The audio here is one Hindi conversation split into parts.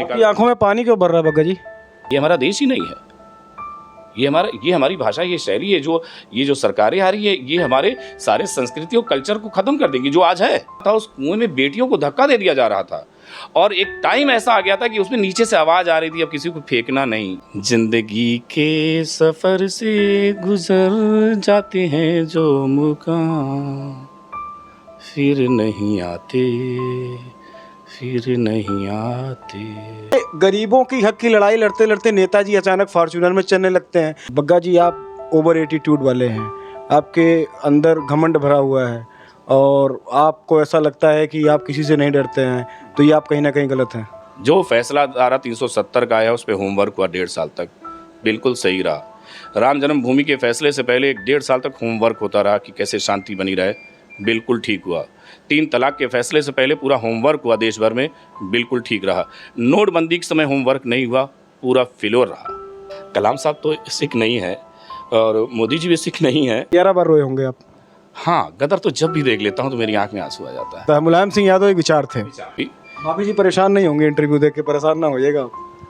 आपकी आंखों में पानी क्यों भर रहा है बग्गा जी? ये हमारा देश ही नहीं है। ये हमारी भाषा, ये शैली है, ये जो सरकारें आ रही है, ये हमारे सारे संस्कृति और कल्चर को खत्म कर देंगी जो आज है। था उस कुएं में बेटियों को धक्का दे दिया जा रहा था और एक टाइम ऐसा आ गया था कि उसमें नीचे से आवाज आ रही थी, अब किसी को फेंकना नहीं। जिंदगी के सफर से गुजर जाते हैं जो मुकाम, फिर नहीं आते, फिर नहीं आते। गरीबों की हक की लड़ाई लड़ते लड़ते नेताजी अचानक फॉर्च्यूनर में चलने लगते हैं। बग्गा जी, आप ओवर एटीट्यूड वाले हैं, आपके अंदर घमंड भरा हुआ है और आपको ऐसा लगता है कि आप किसी से नहीं डरते हैं, तो ये आप कहीं ना कहीं गलत हैं। जो फैसला धारा 370 का आया उस पर होमवर्क हुआ 1.5 साल तक, बिल्कुल सही रहा। राम जन्मभूमि के फैसले से पहले 1.5 साल तक होमवर्क होता रहा कि कैसे शांति बनी रहे, बिल्कुल ठीक हुआ। 3 तलाक के फैसले से पहले पूरा होमवर्क हुआ देश भर में, बिल्कुल ठीक रहा। नोटबंदी के समय होमवर्क नहीं हुआ, पूरा फेलोर रहा। कलाम साहब तो सिख नहीं है और मोदी जी भी सिख नहीं है। 11 बार रोए होंगे आप? हाँ, गदर तो जब भी देख लेता हूँ तो मेरी आंख में आंसू आ जाता है। तो मुलायम सिंह यादव एक विचार थे। भाभी जी परेशान नहीं होंगे इंटरव्यू देख के? परेशान ना होइएगा।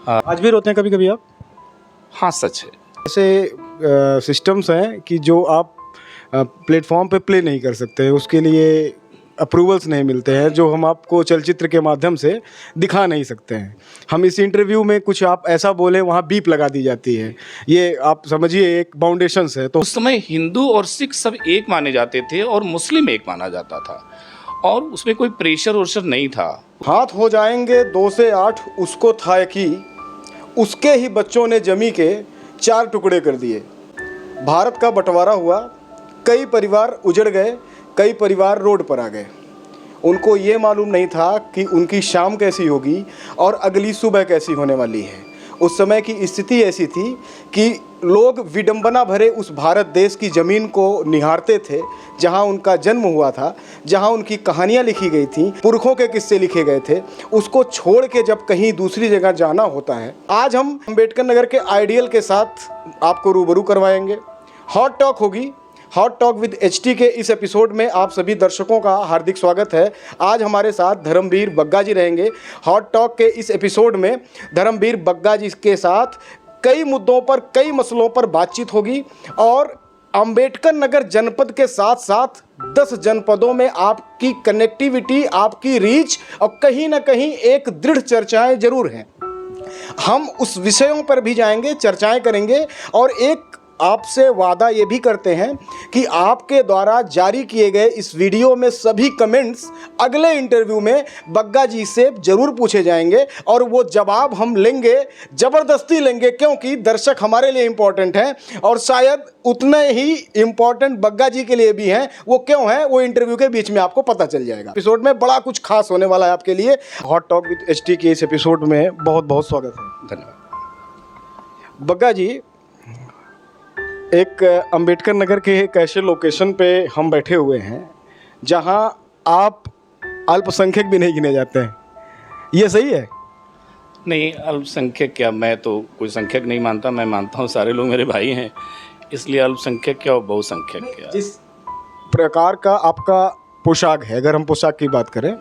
हाँ। आज भी रोते हैं कभी कभी आप? हाँ, सच है। ऐसे सिस्टम्स हैं कि जो आप प्लेटफॉर्म पे प्ले नहीं कर सकते, उसके लिए अप्रूवल्स नहीं मिलते हैं, जो हम आपको चलचित्र के माध्यम से दिखा नहीं सकते हैं। हम इस इंटरव्यू में कुछ आप ऐसा बोले वहाँ बीप लगा दी जाती है। ये आप समझिए एक बाउंडेशंस है। तो उस समय हिंदू और सिख सब एक माने जाते थे और मुस्लिम एक माना जाता था और उसमें कोई प्रेशर वोशर नहीं था। हाथ हो जाएंगे 2 से 8 उसको था कि उसके ही बच्चों ने जमी के 4 टुकड़े कर दिए। भारत का बंटवारा हुआ, कई परिवार उजड़ गए, कई परिवार रोड पर आ गए। उनको ये मालूम नहीं था कि उनकी शाम कैसी होगी और अगली सुबह कैसी होने वाली है। उस समय की स्थिति ऐसी थी कि लोग विडंबना भरे उस भारत देश की ज़मीन को निहारते थे जहां उनका जन्म हुआ था, जहां उनकी कहानियां लिखी गई थी, पुरखों के किस्से लिखे गए थे। उसको छोड़ के जब कहीं दूसरी जगह जाना होता है, आज हम अम्बेडकर नगर के आइडियल के साथ आपको रूबरू करवाएंगे। हॉट टॉक होगी। हॉट टॉक विद एचटी के इस एपिसोड में आप सभी दर्शकों का हार्दिक स्वागत है। आज हमारे साथ धर्मवीर बग्गा जी रहेंगे। हॉट टॉक के इस एपिसोड में धर्मवीर बग्गा जी के साथ कई मुद्दों पर, कई मसलों पर बातचीत होगी और अम्बेडकर नगर जनपद के साथ साथ 10 जनपदों में आपकी कनेक्टिविटी, आपकी रीच और कहीं ना कहीं एक दृढ़ चर्चाएं जरूर हैं। हम उस विषयों पर भी जाएंगे, चर्चाएं करेंगे और एक आपसे वादा ये भी करते हैं कि आपके द्वारा जारी किए गए इस वीडियो में सभी कमेंट्स अगले इंटरव्यू में बग्गा जी से जरूर पूछे जाएंगे और वो जवाब हम लेंगे, ज़बरदस्ती लेंगे, क्योंकि दर्शक हमारे लिए इम्पोर्टेंट हैं और शायद उतने ही इम्पोर्टेंट बग्गा जी के लिए भी हैं। वो क्यों हैं, वो इंटरव्यू के बीच में आपको पता चल जाएगा। एपिसोड में बड़ा कुछ खास होने वाला है आपके लिए। हॉट टॉक विद एचटी के इस एपिसोड में बहुत बहुत स्वागत है। धन्यवाद। बग्गा जी, एक अंबेडकर नगर के एक ऐसे लोकेशन पे हम बैठे हुए हैं जहां आप अल्पसंख्यक भी नहीं गिने जाते हैं, ये सही है? नहीं, अल्पसंख्यक क्या, मैं तो कोई संख्यक नहीं मानता। मैं मानता हूँ सारे लोग मेरे भाई हैं, इसलिए अल्पसंख्यक क्या और बहुसंख्यक क्या। जिस प्रकार का आपका पोशाक है, अगर हम पोशाक की बात करें,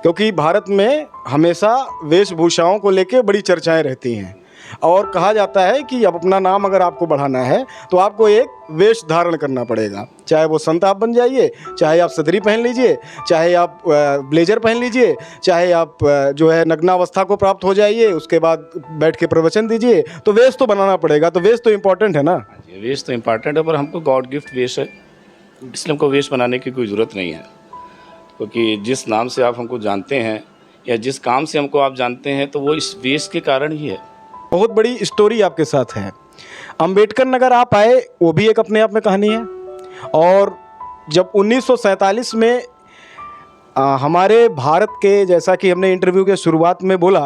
क्योंकि भारत में हमेशा वेशभूषाओं को लेके बड़ी चर्चाएं रहती हैं और कहा जाता है कि अब अपना नाम अगर आपको बढ़ाना है तो आपको एक वेश धारण करना पड़ेगा। चाहे वो संत आप बन जाइए, चाहे आप सदरी पहन लीजिए, चाहे आप ब्लेजर पहन लीजिए, चाहे आप जो है नग्नावस्था को प्राप्त हो जाइए, उसके बाद बैठ के प्रवचन दीजिए, तो वेश तो बनाना पड़ेगा। तो वेश तो इम्पोर्टेंट है ना? वेश तो इम्पॉर्टेंट है, पर हमको गॉड गिफ्ट वेश है, इसलिए हमको वेश बनाने की कोई ज़रूरत नहीं है। क्योंकि जिस नाम से आप हमको जानते हैं या जिस काम से हमको आप जानते हैं, तो वो इस वेश के कारण ही है। बहुत बड़ी स्टोरी आपके साथ है। अंबेडकर नगर आप आए, वो भी एक अपने आप में कहानी है। और जब 1947 में हमारे भारत के, जैसा कि हमने इंटरव्यू के शुरुआत में बोला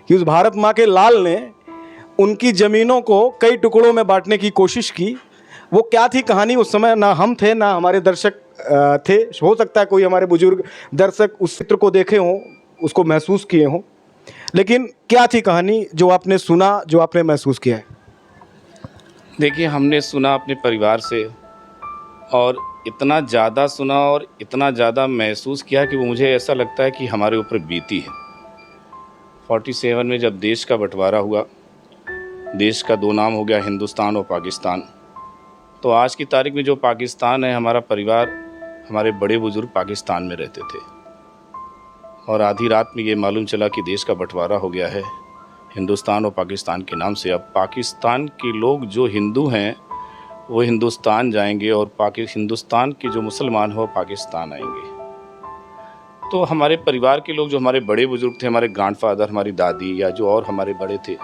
कि उस भारत माँ के लाल ने उनकी ज़मीनों को कई टुकड़ों में बांटने की कोशिश की, वो क्या थी कहानी? उस समय ना हम थे ना हमारे दर्शक थे। हो सकता है कोई हमारे बुजुर्ग दर्शक उस चित्र को देखे हों, उसको महसूस किए हों, लेकिन क्या थी कहानी जो आपने सुना, जो आपने महसूस किया है? देखिए, हमने सुना अपने परिवार से और इतना ज़्यादा सुना और इतना ज़्यादा महसूस किया कि वो मुझे ऐसा लगता है कि हमारे ऊपर बीती है। 47 में जब देश का बंटवारा हुआ, देश का दो नाम हो गया हिंदुस्तान और पाकिस्तान। तो आज की तारीख में जो पाकिस्तान है, हमारा परिवार, हमारे बड़े बुजुर्ग पाकिस्तान में रहते थे और आधी रात में ये मालूम चला कि देश का बंटवारा हो गया है हिंदुस्तान और पाकिस्तान के नाम से। अब पाकिस्तान के लोग जो हिंदू हैं वो हिंदुस्तान जाएंगे और हिंदुस्तान के जो मुसलमान हैं वो पाकिस्तान आएंगे। तो हमारे परिवार के लोग, जो हमारे बड़े बुजुर्ग थे, हमारे ग्रैंडफादर, हमारी दादी या जो और हमारे बड़े थे,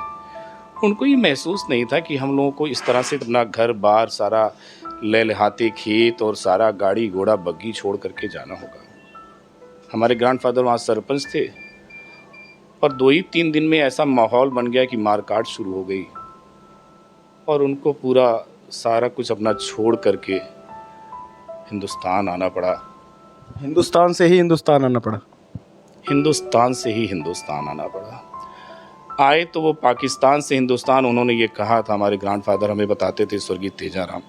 उनको ये महसूस नहीं था कि हम लोगों को इस तरह से अपना घर बार सारा लहलहाते खेत और सारा गाड़ी घोड़ा बग्गी छोड़ करके जाना होगा। हमारे ग्रैंडफादर वहाँ सरपंच थे और 2 ही 3 दिन में ऐसा माहौल बन गया कि मारकाट शुरू हो गई और उनको पूरा सारा कुछ अपना छोड़ करके हिंदुस्तान आना पड़ा। हिंदुस्तान से ही हिंदुस्तान आना पड़ा। हिंदुस्तान से ही हिंदुस्तान आना पड़ा। आए तो वो पाकिस्तान से हिंदुस्तान, उन्होंने ये कहा था, हमारे ग्रैंडफादर हमें बताते थे, स्वर्गीय तेजाराम,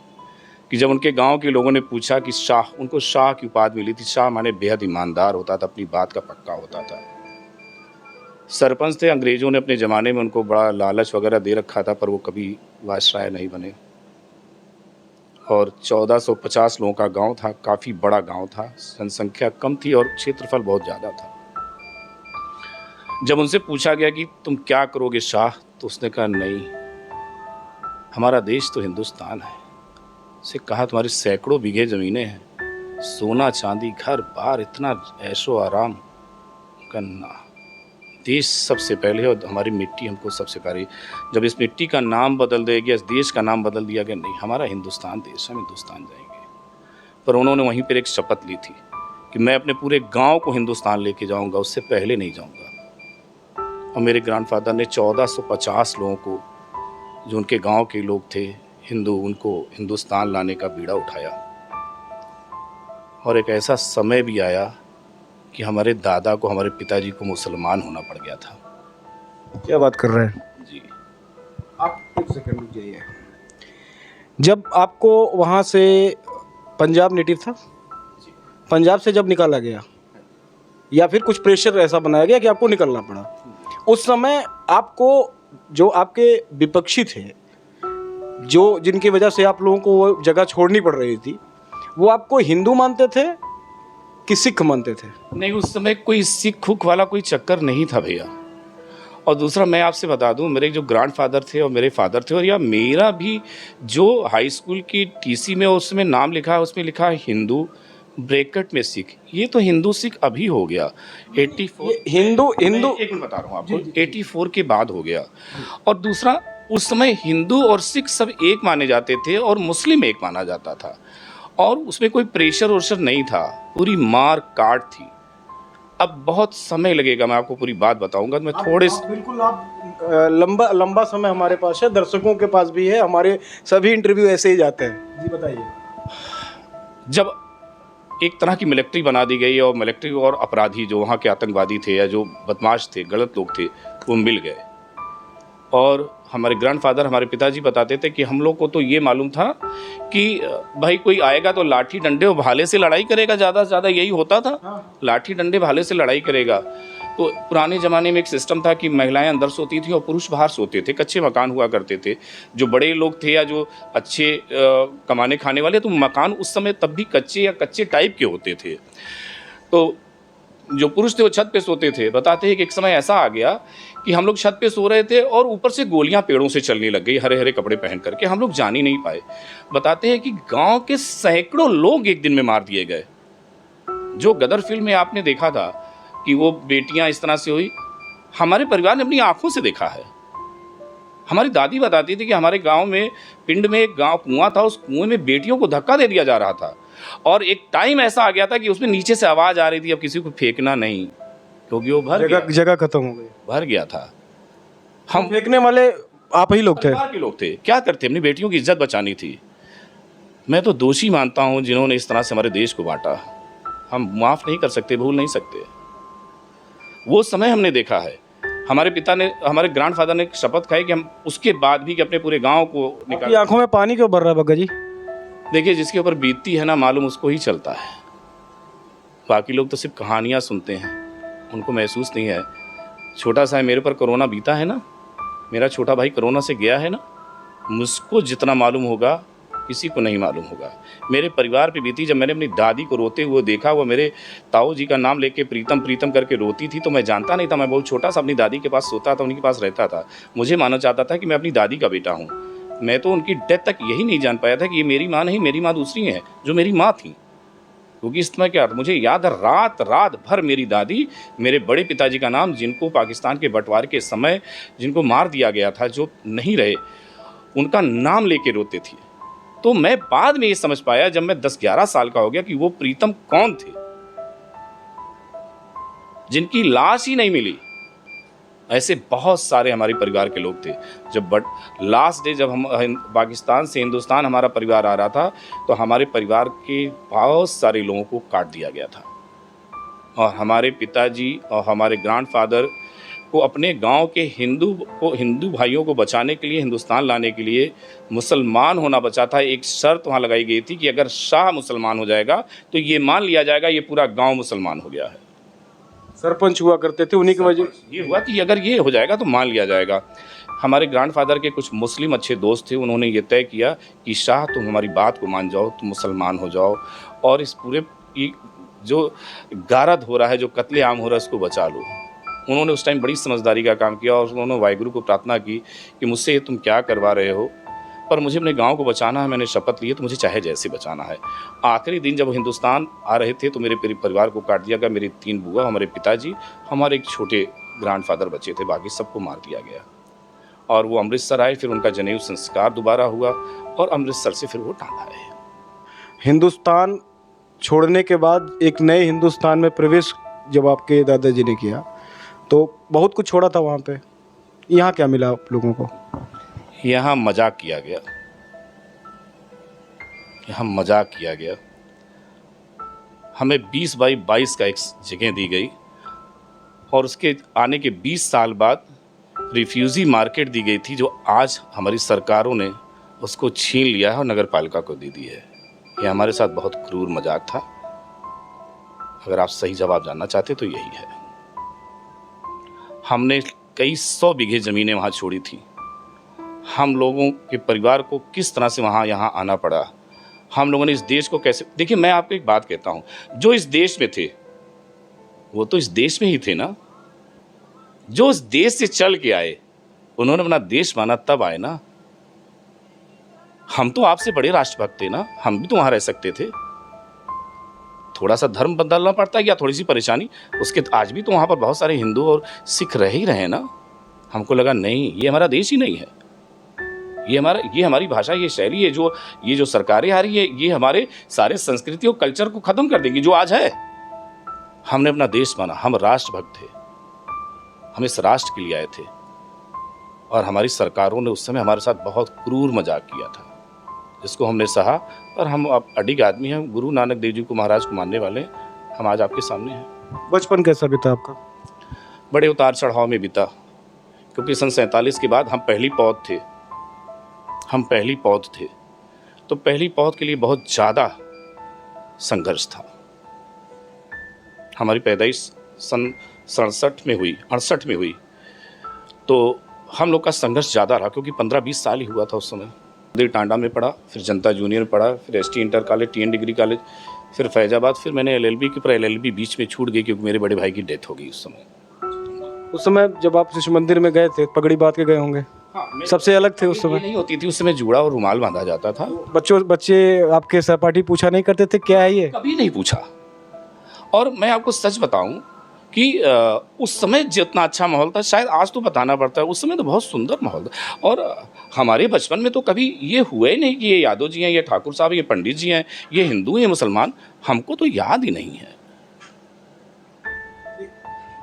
कि जब उनके गांव के लोगों ने पूछा कि शाह, उनको शाह की उपाधि मिली थी। शाह माने बेहद ईमानदार होता था, अपनी बात का पक्का होता था। सरपंच थे, अंग्रेज़ों ने अपने ज़माने में उनको बड़ा लालच वगैरह दे रखा था, पर वो कभी वायसराय नहीं बने। और 1450 लोगों का गांव था, काफ़ी बड़ा गांव था, जनसंख्या कम थी और क्षेत्रफल बहुत ज़्यादा था। जब उनसे पूछा गया कि तुम क्या करोगे शाह, तो उसने कहा नहीं, हमारा देश तो हिंदुस्तान है। उसे कहा तुम्हारी सैकड़ों बीघे ज़मीनें हैं, सोना चांदी घर बार, इतना ऐशो आराम करना, देश सबसे पहले और हमारी मिट्टी हमको सबसे पहले। जब इस मिट्टी का नाम बदल दिया गया, इस देश का नाम बदल दिया गया, नहीं हमारा हिंदुस्तान देश, हम हिंदुस्तान जाएंगे। पर उन्होंने वहीं पर एक शपथ ली थी कि मैं अपने पूरे गांव को हिंदुस्तान लेके जाऊंगा, उससे पहले नहीं जाऊंगा। और मेरे ग्रैंडफादर ने 1450 लोगों को, जो उनके गांव के लोग थे हिंदू, उनको हिंदुस्तान लाने का बीड़ा उठाया। और एक ऐसा समय भी आया कि हमारे दादा को, हमारे पिताजी को मुसलमान होना पड़ गया था। क्या बात कर रहे हैं जी। आप एक सेकंड रुक जाइए। जब आपको वहाँ से, पंजाब नेटिव था, पंजाब से जब निकाला गया या फिर कुछ प्रेशर ऐसा बनाया गया कि आपको निकलना पड़ा, उस समय आपको, जो आपके विपक्षी थे, जो जिनकी वजह से आप लोगों को वो जगह छोड़नी पड़ रही थी, वो आपको हिंदू मानते थे कि सिख मानते थे? नहीं, उस समय कोई सिख हुक वाला कोई चक्कर नहीं था भैया। और दूसरा मैं आपसे बता दूं, मेरे जो ग्रैंडफादर थे और मेरे फादर थे, और या मेरा भी जो हाई स्कूल की टीसी में उसमें नाम लिखा है, उसमें लिखा है हिंदू, ब्रैकेट में सिख। ये तो हिंदू सिख अभी हो गया 84, हिंदू एक मिनट बता रहा हूँ आपको, 84 के बाद हो गया। और दूसरा, उस समय हिंदू और सिख सब एक माने जाते थे और मुस्लिम एक माना जाता था, और उसमें कोई प्रेशर वोशर नहीं था, पूरी मार काट थी। अब बहुत समय लगेगा, मैं आपको पूरी बात बताऊंगा। मैं थोड़े बिल्कुल, आप लंबा समय हमारे पास है, दर्शकों के पास भी है, हमारे सभी इंटरव्यू ऐसे ही जाते हैं। जी बताइए। जब एक तरह की मिलिट्री बना दी गई और मिलिट्री और अपराधी, जो वहाँ के आतंकवादी थे या जो बदमाश थे, गलत लोग थे, वो मिल गए। और हमारे ग्रैंडफादर, हमारे पिताजी बताते थे कि हम लोग को तो ये मालूम था कि भाई कोई आएगा तो लाठी डंडे और भाले से लड़ाई करेगा, ज़्यादा से ज़्यादा यही होता था, लाठी डंडे भाले से लड़ाई करेगा। तो पुराने ज़माने में एक सिस्टम था कि महिलाएं अंदर सोती थी और पुरुष बाहर सोते थे, कच्चे मकान हुआ करते थे। जो बड़े लोग थे या जो अच्छे कमाने खाने वाले, तो मकान उस समय तब भी कच्चे या कच्चे टाइप के होते थे। तो जो पुरुष थे वो छत पे सोते थे। बताते हैं कि एक समय ऐसा आ गया कि हम लोग छत पे सो रहे थे और ऊपर से गोलियां पेड़ों से चलने लग गई, हरे हरे कपड़े पहन करके, हम लोग जान ही नहीं पाए। बताते हैं कि गांव के सैकड़ों लोग एक दिन में मार दिए गए। जो गदर फिल्म में आपने देखा था कि वो बेटियां इस तरह से हुई, हमारे परिवार ने अपनी आंखों से देखा है। हमारी दादी बताती थी कि हमारे गांव में, पिंड में एक गांव कुआं था, उस कुएं में बेटियों को धक्का दे दिया जा रहा था और एक टाइम ऐसा आ गया था कि उसमें नीचे से आवाज़ आ रही थी, अब किसी को फेंकना नहीं, क्योंकि वो जगह खत्म हो गई, भर गया था। हम फेंकने वाले आप ही लोग थे, परिवार के लोग थे। क्या करते, अपनी बेटियों की इज्जत बचानी थी। मैं तो दोषी मानता हूँ जिन्होंने इस तरह से हमारे देश को बांटा। हम माफ़ नहीं कर सकते, भूल नहीं सकते। वो समय हमने देखा है। हमारे पिता ने, हमारे ग्रैंडफादर ने शपथ खाई कि हम उसके बाद भी कि अपने पूरे गांव को निकाल। आंखों में पानी क्यों भर रहा है बग्गा जी? देखिए, जिसके ऊपर बीतती है ना, मालूम उसको ही चलता है। बाकी लोग तो सिर्फ कहानियाँ सुनते हैं, उनको महसूस नहीं है। छोटा सा है, मेरे पर कोरोना बीता है ना, मेरा छोटा भाई कोरोना से गया है ना, मुझको जितना मालूम होगा किसी को नहीं मालूम होगा। मेरे परिवार पे बीती, जब मैंने अपनी दादी को रोते हुए देखा, वो मेरे ताऊ जी का नाम लेके प्रीतम प्रीतम करके रोती थी, तो मैं जानता नहीं था, मैं बहुत छोटा सा अपनी दादी के पास सोता था, उनके पास रहता था। मुझे माना जाता था कि मैं अपनी दादी का बेटा हूँ। मैं तो उनकी डेथ तक यही नहीं जान पाया था कि ये मेरी माँ नहीं, मेरी माँ दूसरी है जो मेरी माँ थी। क्योंकि इस समय क्या, मुझे याद है रात रात भर मेरी दादी मेरे बड़े पिताजी का नाम, जिनको पाकिस्तान के बंटवारे के समय जिनको मार दिया गया था, जो नहीं रहे, उनका नाम लेके रोते थे। तो मैं बाद में ये समझ पाया जब मैं 10-11 साल का हो गया कि वो प्रीतम कौन थे, जिनकी लाश ही नहीं मिली। ऐसे बहुत सारे हमारे परिवार के लोग थे। जब लास्ट डे जब हम पाकिस्तान से हिंदुस्तान हमारा परिवार आ रहा था, तो हमारे परिवार के बहुत सारे लोगों को काट दिया गया था। और हमारे पिताजी और हमारे ग्रैंडफादर को अपने गांव के हिंदू भाइयों को बचाने के लिए, हिंदुस्तान लाने के लिए मुसलमान होना बचा था। एक शर्त वहाँ लगाई गई थी कि अगर शाह मुसलमान हो जाएगा तो ये मान लिया जाएगा ये पूरा गांव मुसलमान हो गया है। सरपंच हुआ करते थे, उन्हीं की वजह ये हुआ कि अगर ये हो जाएगा तो मान लिया जाएगा। हमारे ग्रैंडफादर के कुछ मुस्लिम अच्छे दोस्त थे, उन्होंने ये तय किया कि शाह तुम हमारी बात को मान जाओ, तुम मुसलमान हो जाओ और इस पूरे जो गारद हो रहा है, जो कत्लेआम हो रहा है, उसको बचा लो। उन्होंने उस टाइम बड़ी समझदारी का काम किया और उन्होंने वाहिगुरु को प्रार्थना की कि मुझसे ये तुम क्या करवा रहे हो, पर मुझे अपने गांव को बचाना है, मैंने शपथ ली है, तो मुझे चाहे जैसे बचाना है। आखिरी दिन जब वो हिंदुस्तान आ रहे थे तो मेरे परिवार को काट दिया गया। मेरी 3 बुआ, हमारे पिताजी, हमारे एक छोटे ग्रैंडफादर बचे थे, बाकी सबको मार दिया गया। और वो अमृतसर आए, फिर उनका जनेऊ संस्कार दोबारा हुआ और अमृतसर से फिर वो टांगा है। हिंदुस्तान छोड़ने के बाद एक नए हिंदुस्तान में प्रवेश जब आपके दादाजी ने किया तो बहुत कुछ छोड़ा था वहाँ पे। यहाँ क्या मिला आप लोगों को? यहाँ मजाक किया गया, यहाँ मजाक किया गया। हमें 20x22 का एक जगह दी गई और उसके आने के 20 साल बाद रिफ्यूजी मार्केट दी गई थी, जो आज हमारी सरकारों ने उसको छीन लिया है और नगर पालिका को दे दी है। ये हमारे साथ बहुत क्रूर मजाक था। अगर आप सही जवाब जानना चाहते तो यही है। हमने कई 100 बीघे ज़मीनें वहाँ छोड़ी थी। हम लोगों के परिवार को किस तरह से यहाँ आना पड़ा, हम लोगों ने इस देश को कैसे, देखिए मैं आपको एक बात कहता हूँ, जो इस देश में थे वो तो इस देश में ही थे ना। जो इस देश से चल के आए, उन्होंने अपना देश माना तब आए ना। हम तो आपसे बड़े राष्ट्रभक्त थे ना, हम भी तो वहाँ रह सकते थे। थोड़ा सा धर्म बदलना पड़ता है या थोड़ी सी परेशानी, उसके आज भी तो वहाँ पर बहुत सारे हिंदू और सिख रह ही रहे ना। हमको लगा नहीं, ये हमारा देश ही नहीं है, ये हमारी भाषा, ये शैली है, ये जो सरकारें आ रही है, ये हमारे सारे संस्कृति और कल्चर को ख़त्म कर देंगी जो आज है। हमने अपना देश माना, हम राष्ट्रभक्त थे, हम इस राष्ट्र के लिए आए थे और हमारी सरकारों ने उस समय हमारे साथ बहुत क्रूर मजाक किया था, जिसको हमने सहा। और हम अब अडिग आदमी हैं, गुरु नानक देव जी को, महाराज को मानने वाले हैं। हम आज आपके सामने हैं। बचपन कैसा बीता आपका? बड़े उतार चढ़ाव में बीता, क्योंकि सन 47 के बाद हम पहली पौध थे। तो पहली पौध के लिए बहुत ज़्यादा संघर्ष था। हमारी पैदाइश सन 67 में हुई, 68 में हुई, तो हम लोग का संघर्ष ज़्यादा रहा, क्योंकि 15-20 साल ही हुआ था उस समय। टांडा में पढ़ा, फिर जनता जूनियर में पढ़ा, फिर ST inter college, TN degree college, फिर फैजाबाद, फिर मैंने LLB की, पर LLB बीच में छूट गई क्योंकि मेरे बड़े भाई की डेथ हो गई उस समय। उस समय जब आप शिशु मंदिर में गए थे, पगड़ी बांध के गए होंगे? हाँ, सबसे अलग थे उस समय? नहीं होती थी उस समय, जूड़ा और रुमाल बांधा जाता था। बच्चे आपके सहपाठी पूछा नहीं करते थे क्या है ये? कभी नहीं पूछा। और मैं आपको सच बताऊं कि उस समय जितना अच्छा माहौल था, शायद आज तो बताना पड़ता है, उस समय तो बहुत सुंदर माहौल था। और हमारे बचपन में तो कभी ये हुआ ही नहीं कि ये यादव जी हैं, ये ठाकुर साहब, ये पंडित जी हैं, ये हिंदू हैं, मुसलमान, हमको तो याद ही नहीं है।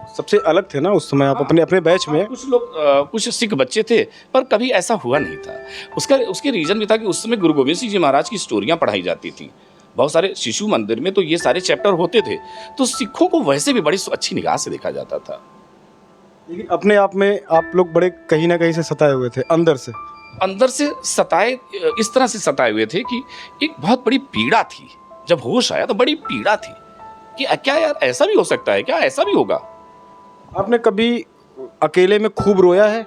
सबसे अलग थे ना उस समय आप, अपने अपने बैच में। कुछ लोग कुछ सिख बच्चे थे, पर कभी ऐसा हुआ नहीं था। उसके रीज़न भी था कि उस समय गुरु गोविंद सिंह जी महाराज की स्टोरियाँ पढ़ाई जाती थी बहुत सारे शिशु मंदिर में, तो ये सारे चैप्टर होते थे, तो सिखों को वैसे भी बड़ी अच्छी निगाह से देखा जाता था। लेकिन अपने आप में आप लोग बड़े कहीं ना कहीं से सताए हुए थे, अंदर से सताए, इस तरह से सताए हुए थे कि एक बहुत बड़ी पीड़ा थी। जब होश आया तो बड़ी पीड़ा थी कि क्या यार ऐसा भी हो सकता है, क्या ऐसा भी होगा। आपने कभी अकेले में खूब रोया है?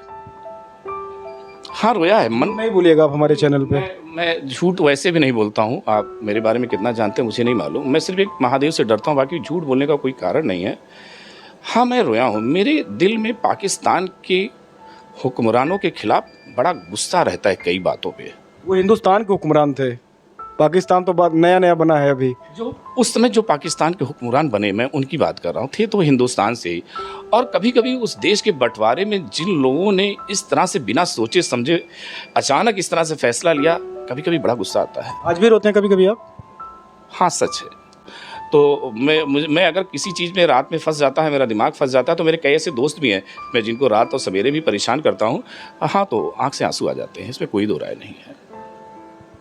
हाँ, रोया है मन। नहीं बोलिएगा आप हमारे चैनल पे। मैं झूठ वैसे भी नहीं बोलता हूँ। आप मेरे बारे में कितना जानते हैं मुझे नहीं मालूम। मैं सिर्फ एक महादेव से डरता हूँ, बाकी झूठ बोलने का कोई कारण नहीं है। हाँ, मैं रोया हूँ। मेरे दिल में पाकिस्तान के हुक्मरानों के खिलाफ बड़ा गुस्सा रहता है कई बातों पे। वो हिंदुस्तान के हुक्मरान थे, पाकिस्तान तो बात नया नया बना है अभी। जो उस समय जो पाकिस्तान के हुक्मरान बने, मैं उनकी बात कर रहा हूँ, थे तो हिंदुस्तान से ही। और कभी कभी उस देश के बंटवारे में जिन लोगों ने इस तरह से बिना सोचे समझे अचानक इस तरह से फैसला लिया, कभी कभी बड़ा गुस्सा आता है। आज भी रोते हैं कभी कभी आप? हाँ, सच है। तो मैं अगर किसी चीज़ में रात में फंस जाता है, मेरा दिमाग फंस जाता है, तो मेरे कई ऐसे दोस्त भी हैं मैं जिनको रात और सवेरे भी परेशान करता हूँ। हाँ, तो आँख से आंसू आ जाते हैं, इसमें कोई दो राय नहीं है।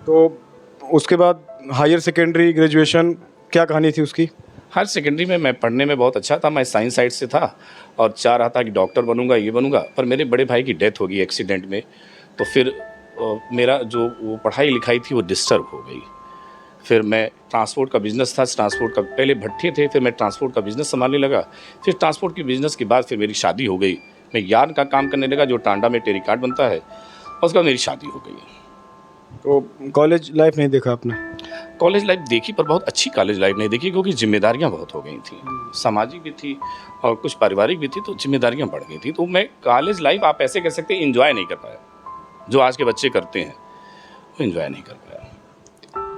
तो उसके बाद हायर सेकेंडरी, ग्रेजुएशन, क्या कहानी थी उसकी? हायर सेकेंडरी में मैं पढ़ने में बहुत अच्छा था, मैं साइंस साइड से था और चाह रहा था कि डॉक्टर बनूंगा, ये बनूंगा। पर मेरे बड़े भाई की डेथ हो गई एक्सीडेंट में, तो फिर मेरा जो वो पढ़ाई लिखाई थी वो डिस्टर्ब हो गई। फिर मैं ट्रांसपोर्ट का बिज़नेस था, ट्रांसपोर्ट का पहले भट्ठे थे, फिर मैं ट्रांसपोर्ट का बिज़नेस संभालने लगा। फिर ट्रांसपोर्ट के बिज़नेस के बाद फिर मेरी शादी हो गई। मैं यार्न का काम करने लगा, जो टांडा में टेरिकाट बनता है, और उसके बाद मेरी शादी हो गई। तो कॉलेज लाइफ नहीं देखा आपने? कॉलेज लाइफ देखी, पर बहुत अच्छी कॉलेज लाइफ नहीं देखी, क्योंकि जिम्मेदारियां बहुत हो गई थी, सामाजिक भी थी और कुछ पारिवारिक भी थी, तो जिम्मेदारियां बढ़ गई थी। तो मैं कॉलेज लाइफ आप ऐसे कह सकते हैं एंजॉय नहीं कर पाया, जो आज के बच्चे करते हैं वो एंजॉय नहीं कर पाया।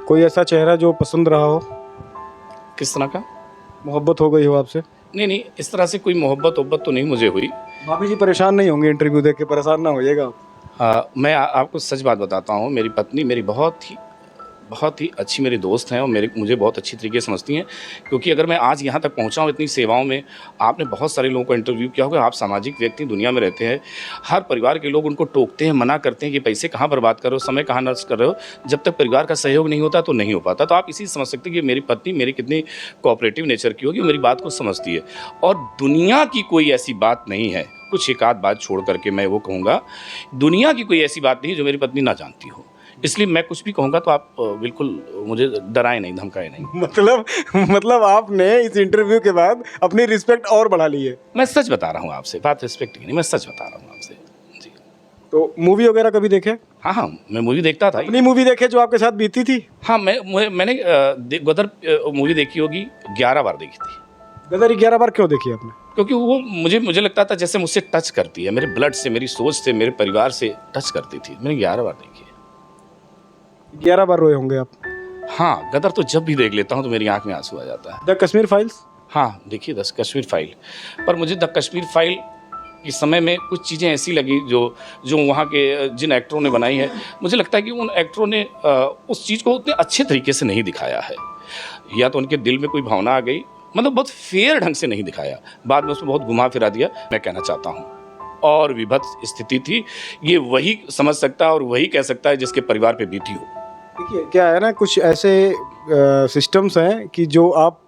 कोई ऐसा चेहरा जो पसंद रहा हो? किस तरह का? मोहब्बत हो गई हो आपसे? नहीं, इस तरह से कोई मोहब्बत तो नहीं मुझे हुई। भाभी जी परेशान नहीं होंगे इंटरव्यू देख के? परेशान ना होइएगा। मैं आपको सच बात बताता हूँ, मेरी पत्नी मेरी बहुत ही अच्छी मेरी दोस्त हैं और मुझे बहुत अच्छी तरीके से समझती हैं। क्योंकि अगर मैं आज यहाँ तक पहुँचा हूँ इतनी सेवाओं में, आपने बहुत सारे लोगों को इंटरव्यू किया होगा, आप सामाजिक व्यक्ति दुनिया में रहते हैं, हर परिवार के लोग उनको टोकते हैं, मना करते हैं कि पैसे कहाँ बर्बाद कर रहे हो, समय कहाँ नष्ट कर रहे हो। जब तक परिवार का सहयोग नहीं होता तो नहीं हो पाता। तो आप इसी समझ सकते हैं कि मेरी पत्नी मेरी कितनी कोऑपरेटिव नेचर की होगी, मेरी बात को समझती है। और दुनिया की कोई ऐसी बात नहीं है, कुछ एक आध बात छोड़ करके मैं वो कहूँगा, दुनिया की कोई ऐसी बात नहीं जो मेरी पत्नी ना जानती हो। इसलिए मैं कुछ भी कहूँगा तो आप बिल्कुल मुझे डराए नहीं, धमकाए नहीं। मतलब आपने इस इंटरव्यू के बाद अपनी रिस्पेक्ट और बढ़ा ली है? मैं सच बता रहा हूँ आपसे, बात रिस्पेक्ट की नहीं, मैं सच बता रहा हूँ आपसे जी। तो मूवी वगैरह कभी देखे? हाँ, मैं मूवी देखता था। अपनी मूवी देखे जो आपके साथ बीती थी? हाँ, मैंने गदर मूवी देखी होगी, 11 बार देखी थी। गदर 11 बार क्यों देखी आपने? क्योंकि वो मुझे लगता था जैसे मुझसे टच करती है, मेरे ब्लड से, मेरी सोच से, मेरे परिवार से टच करती थी। मैंने 11 बार देखी है। 11 बार रोए होंगे आप? हाँ, गदर तो जब भी देख लेता हूँ तो मेरी आंख में आंसू आ जाता है। The Kashmir files? हाँ, देखिए द कश्मीर फाइल। पर मुझे द कश्मीर फाइल के समय में कुछ चीज़ें ऐसी लगी जो वहाँ के जिन एक्टरों ने बनाई है, मुझे लगता है कि उन एक्टरों ने उस चीज़ को उतने अच्छे तरीके से नहीं दिखाया है। या तो उनके दिल में कोई भावना आ गई, मतलब बहुत फेयर ढंग से नहीं दिखाया, बाद में उसमें बहुत घुमा फिरा दिया। मैं कहना चाहता हूँ और विभत्स स्थिति थी, ये वही समझ सकता है और वही कह सकता है जिसके परिवार पे बीती हो। देखिए क्या है ना, कुछ ऐसे सिस्टम्स हैं कि जो आप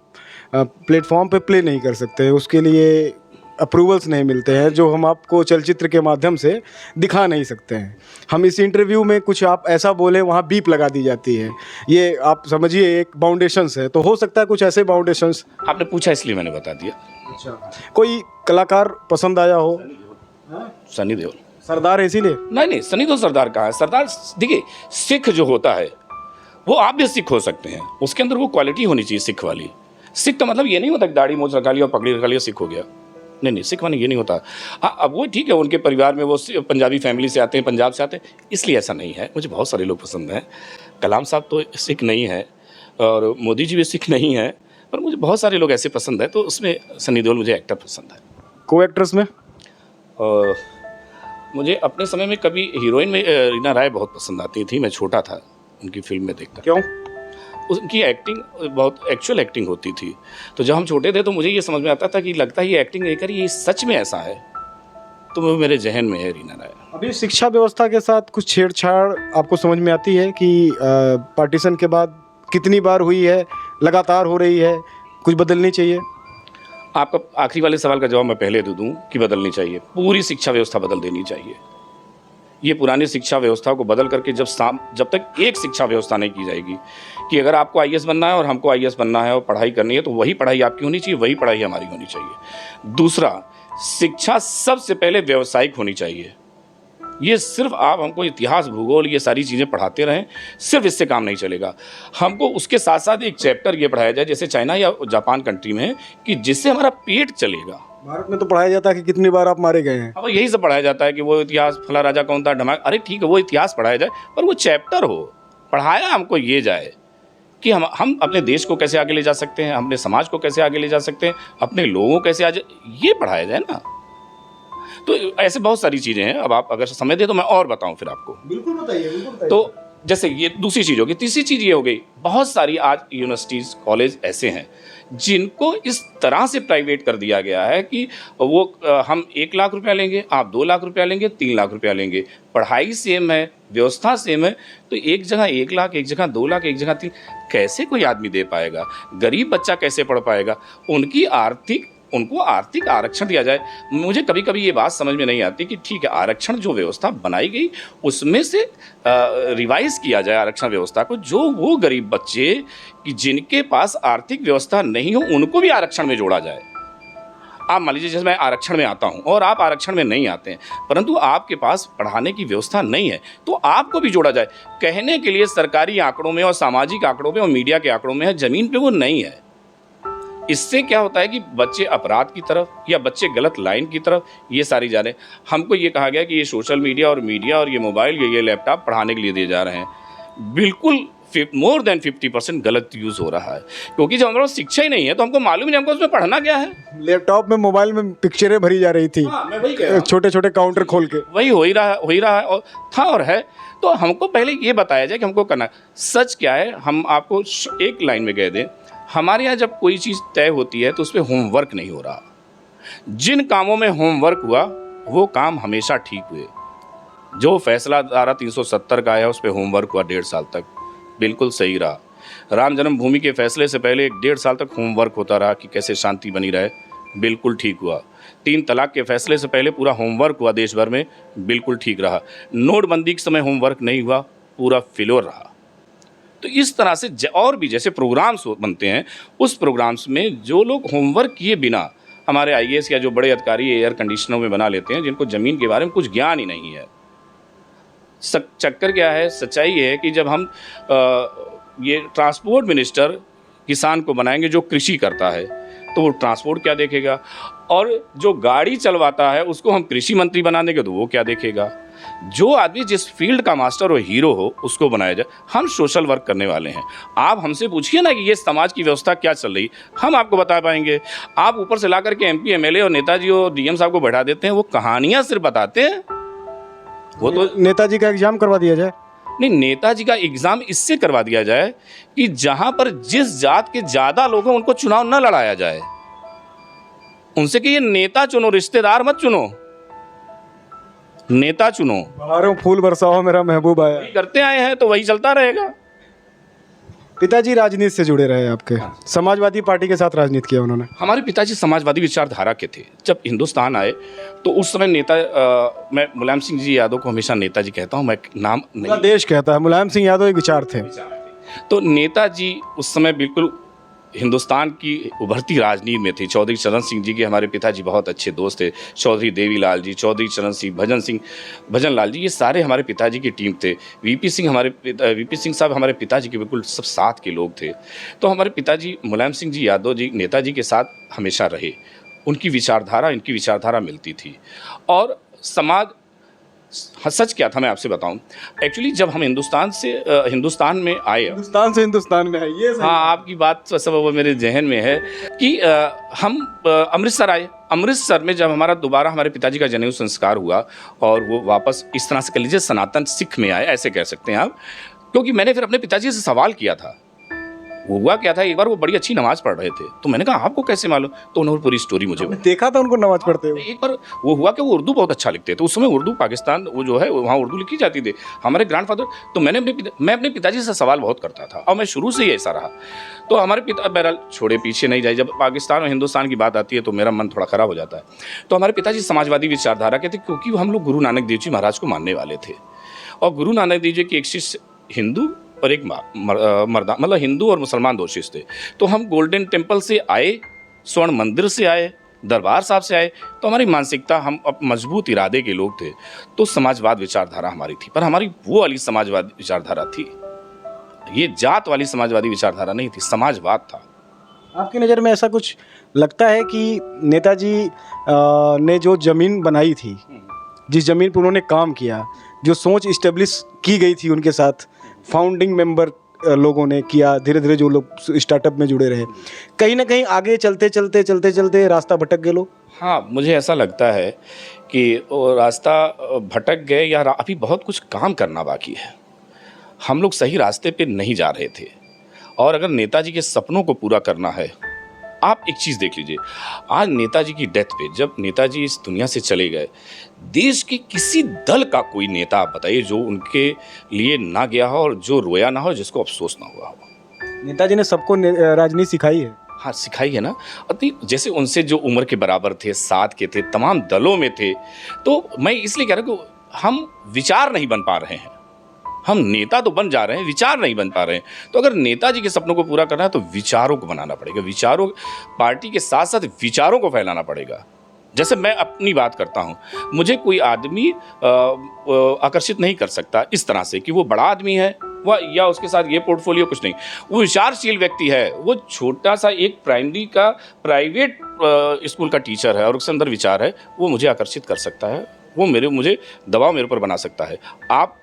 प्लेटफॉर्म पे प्ले नहीं कर सकते, उसके लिए अप्रूवल्स नहीं मिलते हैं, जो हम आपको चलचित्र के माध्यम से दिखा नहीं सकते हैं। हम इस इंटरव्यू में कुछ आप ऐसा बोले वहाँ बीप लगा दी जाती है। ये आप समझिए एक बाउंडेशंस है, तो हो सकता है कुछ ऐसे बाउंडेशंस। आपने पूछा इसलिए मैंने बता दिया। अच्छा, कोई कलाकार पसंद आया हो? सनी देओल। सरदार इसीलिए? नहीं, सनी देओल सरदार कहाँ है? सरदार देखिए, सिख जो होता है वो आप भी सिख हो सकते हैं, उसके अंदर वो क्वालिटी होनी चाहिए सिख वाली। सिख का मतलब ये नहीं होता कि दाढ़ी मूंछ रखा लिया और पगड़ी रखा लिया सिख हो गया। नहीं, सिख माने ये नहीं होता। हाँ, अब वो ठीक है, उनके परिवार में वो पंजाबी फैमिली से आते हैं, पंजाब से आते हैं, इसलिए ऐसा नहीं है। मुझे बहुत सारे लोग पसंद हैं। कलाम साहब तो सिख नहीं है और मोदी जी भी सिख नहीं है, पर मुझे बहुत सारे लोग ऐसे पसंद है, तो उसमें सनी देओल मुझे एक्टर पसंद है। को एक्ट्रेस में? मुझे अपने समय में कभी हीरोइन में रीना राय बहुत पसंद आती थी। मैं छोटा था, उनकी फिल्म में देखता। क्यों? उनकी एक्टिंग बहुत एक्चुअल एक्टिंग होती थी। तो जब हम छोटे थे तो मुझे ये समझ में आता था कि लगता है ये एक्टिंग नहीं करी, ये सच में ऐसा है। तो वो मेरे जहन में है रीना राय। अभी शिक्षा व्यवस्था के साथ कुछ छेड़छाड़ आपको समझ में आती है कि पार्टीशन के बाद कितनी बार हुई है, लगातार हो रही है, कुछ बदलनी चाहिए? आपका आखिरी वाले सवाल का जवाब मैं पहले दे दूं कि बदलनी चाहिए। पूरी शिक्षा व्यवस्था बदल देनी चाहिए। ये पुरानी शिक्षा व्यवस्था को बदल करके जब तक एक शिक्षा व्यवस्था नहीं की जाएगी कि अगर आपको आईएएस बनना है और हमको आईएएस बनना है और पढ़ाई करनी है, तो वही पढ़ाई आपकी होनी चाहिए, वही पढ़ाई हमारी होनी चाहिए। दूसरा, शिक्षा सबसे पहले व्यावसायिक होनी चाहिए। ये सिर्फ आप हमको इतिहास, भूगोल, ये सारी चीज़ें पढ़ाते रहें, सिर्फ इससे काम नहीं चलेगा। हमको उसके साथ साथ एक चैप्टर ये पढ़ाया जाए, जैसे चाइना या जापान कंट्री में है, कि जिससे हमारा पेट चलेगा। भारत में तो पढ़ाया जाता है कि कितनी बार आप मारे गए हैं। अब यही सब पढ़ाया जाता है कि वो इतिहास, फला राजा कौन था, ढमाक। अरे ठीक है, वो इतिहास पढ़ाया जाए, पर वो चैप्टर हो, पढ़ाया हमको ये जाए कि हम अपने देश को कैसे आगे ले जा सकते हैं, अपने समाज को कैसे आगे ले जा सकते हैं, अपने लोगों को कैसे आगे, ये पढ़ाया जाए ना। तो ऐसे बहुत सारी चीज़ें हैं। अब आप अगर समय दे तो मैं और बताऊं फिर आपको। बिल्कुल बताइए, बिल्कुल बताइए। तो जैसे ये दूसरी चीज़ होगी। तीसरी चीज़ ये हो गई, बहुत सारी आज यूनिवर्सिटीज़, कॉलेज ऐसे हैं जिनको इस तरह से प्राइवेट कर दिया गया है कि वो हम 1 लाख रुपया लेंगे, आप 2 लाख रुपया लेंगे, 3 लाख रुपया लेंगे, पढ़ाई सेम है, व्यवस्था सेम है, तो एक जगह 1 लाख, एक जगह 2 लाख, एक जगह 3, कैसे कोई आदमी दे पाएगा? गरीब बच्चा कैसे पढ़ पाएगा? उनको आर्थिक आरक्षण दिया जाए। मुझे कभी कभी ये बात समझ में नहीं आती कि ठीक है, आरक्षण जो व्यवस्था बनाई गई उसमें से रिवाइज किया जाए आरक्षण व्यवस्था को, जो वो गरीब बच्चे कि जिनके पास आर्थिक व्यवस्था नहीं हो उनको भी आरक्षण में जोड़ा जाए। आप मान लीजिए, जैसे मैं आरक्षण में आता हूं और आप आरक्षण में नहीं आते हैं, परंतु आपके पास पढ़ाने की व्यवस्था नहीं है, तो आपको भी जोड़ा जाए। कहने के लिए सरकारी आंकड़ों में और सामाजिक आंकड़ों में और मीडिया के आंकड़ों में है, जमीन पे वो नहीं है। इससे क्या होता है कि बच्चे अपराध की तरफ या बच्चे गलत लाइन की तरफ ये सारी जा रहे हैं। हमको ये कहा गया कि ये सोशल मीडिया और ये मोबाइल, ये लैपटॉप पढ़ाने के लिए दिए जा रहे हैं। बिल्कुल मोर देन 50% गलत यूज़ हो रहा है, क्योंकि जब हमारे पास शिक्षा ही नहीं है तो हमको मालूम ही नहीं हमको उसमें पढ़ना क्या है। लैपटॉप में, मोबाइल में पिक्चरें भरी जा रही थी। हाँ, मैं वही कह रहा हूँ। छोटे छोटे काउंटर खोल के वही हो ही रहा है और था और है। तो हमको पहले ये बताया जाए कि हमको करना है। सच क्या है, हम आपको एक लाइन में कह दें, हमारे यहाँ जब कोई चीज़ तय होती है तो उस पर होमवर्क नहीं हो रहा। जिन कामों में होमवर्क हुआ वो काम हमेशा ठीक हुए। जो फैसला धारा 370 का आया उस पर होमवर्क हुआ 1.5 साल तक, बिल्कुल सही रहा। राम जन्मभूमि के फैसले से पहले 1.5 साल तक होमवर्क होता रहा कि कैसे शांति बनी रहे, बिल्कुल ठीक हुआ। 3 तलाक के फैसले से पहले पूरा होमवर्क हुआ देश भर में, बिल्कुल ठीक रहा। नोटबंदी के समय होमवर्क नहीं हुआ, पूरा फेल्योर रहा। तो इस तरह से और भी जैसे प्रोग्राम्स बनते हैं, उस प्रोग्राम्स में जो लोग होमवर्क किए बिना, हमारे IAS या जो बड़े अधिकारी एयर कंडीशनरों में बना लेते हैं, जिनको ज़मीन के बारे में कुछ ज्ञान ही नहीं है। चक्कर क्या है, सच्चाई है कि जब हम ये ट्रांसपोर्ट मिनिस्टर किसान को बनाएंगे जो कृषि करता है, तो वो ट्रांसपोर्ट क्या देखेगा, और जो गाड़ी चलवाता है उसको हम कृषि मंत्री बना देंगे तो वो क्या देखेगा। जो आदमी जिस फील्ड का मास्टर और हीरो हो उसको बनाया जाए। हम सोशल वर्क करने वाले हैं। आप हमसे पूछिए ना कि ये समाज की व्यवस्था क्या चल रही, हम आपको बता पाएंगे। आप ऊपर से ला करके MP MLA और नेताजी और DM साहब को बैठा देते हैं, वो कहानियाँ सिर्फ बताते हैं। वो तो नेताजी का एग्जाम करवा दिया जाए। नहीं, नेताजी का एग्जाम इससे करवा दिया जाए कि जहां पर जिस जात के ज्यादा लोग हैं उनको चुनाव न लड़ाया जाए। उनसे कि ये नेता चुनो, रिश्तेदार मत चुनो, नेता चुनो। बहारों फूल बरसाओ मेरा महबूब आया। करते आए हैं तो वही चलता रहेगा। पिताजी राजनीति से जुड़े रहे आपके, समाजवादी पार्टी के साथ राजनीति किया उन्होंने। हमारे पिताजी समाजवादी विचारधारा के थे। जब हिंदुस्तान आए तो उस समय मैं मुलायम सिंह जी यादव को हमेशा नेताजी कहता हूँ, मैं नाम पूरा देश कहता है मुलायम सिंह यादव एक विचार थे। तो नेताजी उस समय बिल्कुल हिंदुस्तान की उभरती राजनीति में थे। चौधरी चरण सिंह जी के हमारे पिताजी बहुत अच्छे दोस्त थे। चौधरी देवीलाल जी, चौधरी चरण सिंह, भजन लाल जी, ये सारे हमारे पिताजी की टीम थे। VP सिंह साहब हमारे पिताजी के बिल्कुल सब साथ के लोग थे। तो हमारे पिताजी मुलायम सिंह जी यादव जी नेताजी के साथ हमेशा रहे। इनकी विचारधारा मिलती थी। और सच क्या था मैं आपसे बताऊं, एक्चुअली जब हम हिंदुस्तान में आए, हिंदुस्तान में आए, ये हाँ, आपकी बात सब वो मेरे जहन में है कि हम अमृतसर आए। अमृतसर में जब दोबारा हमारे पिताजी का जनेऊ संस्कार हुआ और वो वापस इस तरह से कह लीजिए सनातन सिख में आए, ऐसे कह सकते हैं आप, क्योंकि मैंने फिर अपने पिताजी से सवाल किया था। वो हुआ क्या था, एक बार वो बड़ी अच्छी नमाज पढ़ रहे थे, तो मैंने कहा आपको कैसे मालूम, तो उन्होंने पूरी स्टोरी मुझे देखा था उनको नमाज पढ़ते हुए। एक बार वो हुआ कि वो उर्दू बहुत अच्छा लिखते थे। उस समय उर्दू पाकिस्तान वो जो है वहाँ उर्दू लिखी जाती थी। हमारे ग्रैंडफादर, तो मैं अपने पिताजी से सवाल बहुत करता था और मैं शुरू से ही ऐसा रहा। तो हमारे पिता, बहरहाल छोड़े पीछे नहीं जाए, जब पाकिस्तान और हिंदुस्तान की बात आती है तो मेरा मन थोड़ा खराब हो जाता है। तो हमारे पिताजी समाजवादी विचारधारा के थे, क्योंकि हम लोग गुरु नानक देव जी महाराज को मानने वाले थे। और गुरु नानक देव जी की एक शिष्य हिंदू और एक मर्दा, मतलब हिंदू और मुसलमान 2 शिष्य थे। तो हम गोल्डन टेम्पल से आए, स्वर्ण मंदिर से आए, दरबार साहब से आए तो हमारी मानसिकता, हम मजबूत इरादे के लोग थे, तो समाजवाद विचारधारा हमारी थी, पर हमारी वो वाली समाजवाद विचारधारा थी, ये जात वाली समाजवादी विचारधारा नहीं थी, समाजवाद था। आपकी नज़र में ऐसा कुछ लगता है कि नेताजी ने जो ज़मीन बनाई थी, जिस ज़मीन पर उन्होंने काम किया, जो सोच इस्टेब्लिश की गई थी उनके साथ, फाउंडिंग मेंबर लोगों ने किया, धीरे धीरे जो लोग स्टार्टअप में जुड़े रहे, कहीं ना कहीं आगे चलते चलते रास्ता भटक गए लोग? हाँ, मुझे ऐसा लगता है कि वो रास्ता भटक गए, या अभी बहुत कुछ काम करना बाकी है, हम लोग सही रास्ते पे नहीं जा रहे थे। और अगर नेताजी के सपनों को पूरा करना है, आप एक चीज़ देख लीजिए, आज नेताजी की डेथ पे, जब नेताजी इस दुनिया से चले गए, देश के किसी दल का कोई नेता आप बताइए जो उनके लिए ना गया हो और जो रोया ना हो, जिसको अफसोस ना हुआ हो। नेताजी ने सबको राजनीति सिखाई है। हाँ, सिखाई है ना। अति जैसे उनसे जो उम्र के बराबर थे, साथ के थे, तमाम दलों में थे, तो मैं इसलिए कह रहा हूँ कि हम विचार नहीं बन पा रहे हैं, हम नेता तो बन जा रहे हैं, विचार नहीं बन पा रहे हैं। तो अगर नेताजी के सपनों को पूरा करना है तो विचारों को बनाना पड़ेगा, विचारों, पार्टी के साथ साथ विचारों को फैलाना पड़ेगा। जैसे मैं अपनी बात करता हूँ, मुझे कोई आदमी आकर्षित नहीं कर सकता इस तरह से कि वो बड़ा आदमी है वह, या उसके साथ ये पोर्टफोलियो, कुछ नहीं, वो विचारशील व्यक्ति है, वो छोटा सा एक प्राइमरी का प्राइवेट स्कूल का टीचर है और उसके अंदर विचार है, वो मुझे आकर्षित कर सकता है, वो मुझे दबाव मेरे ऊपर बना सकता है। आप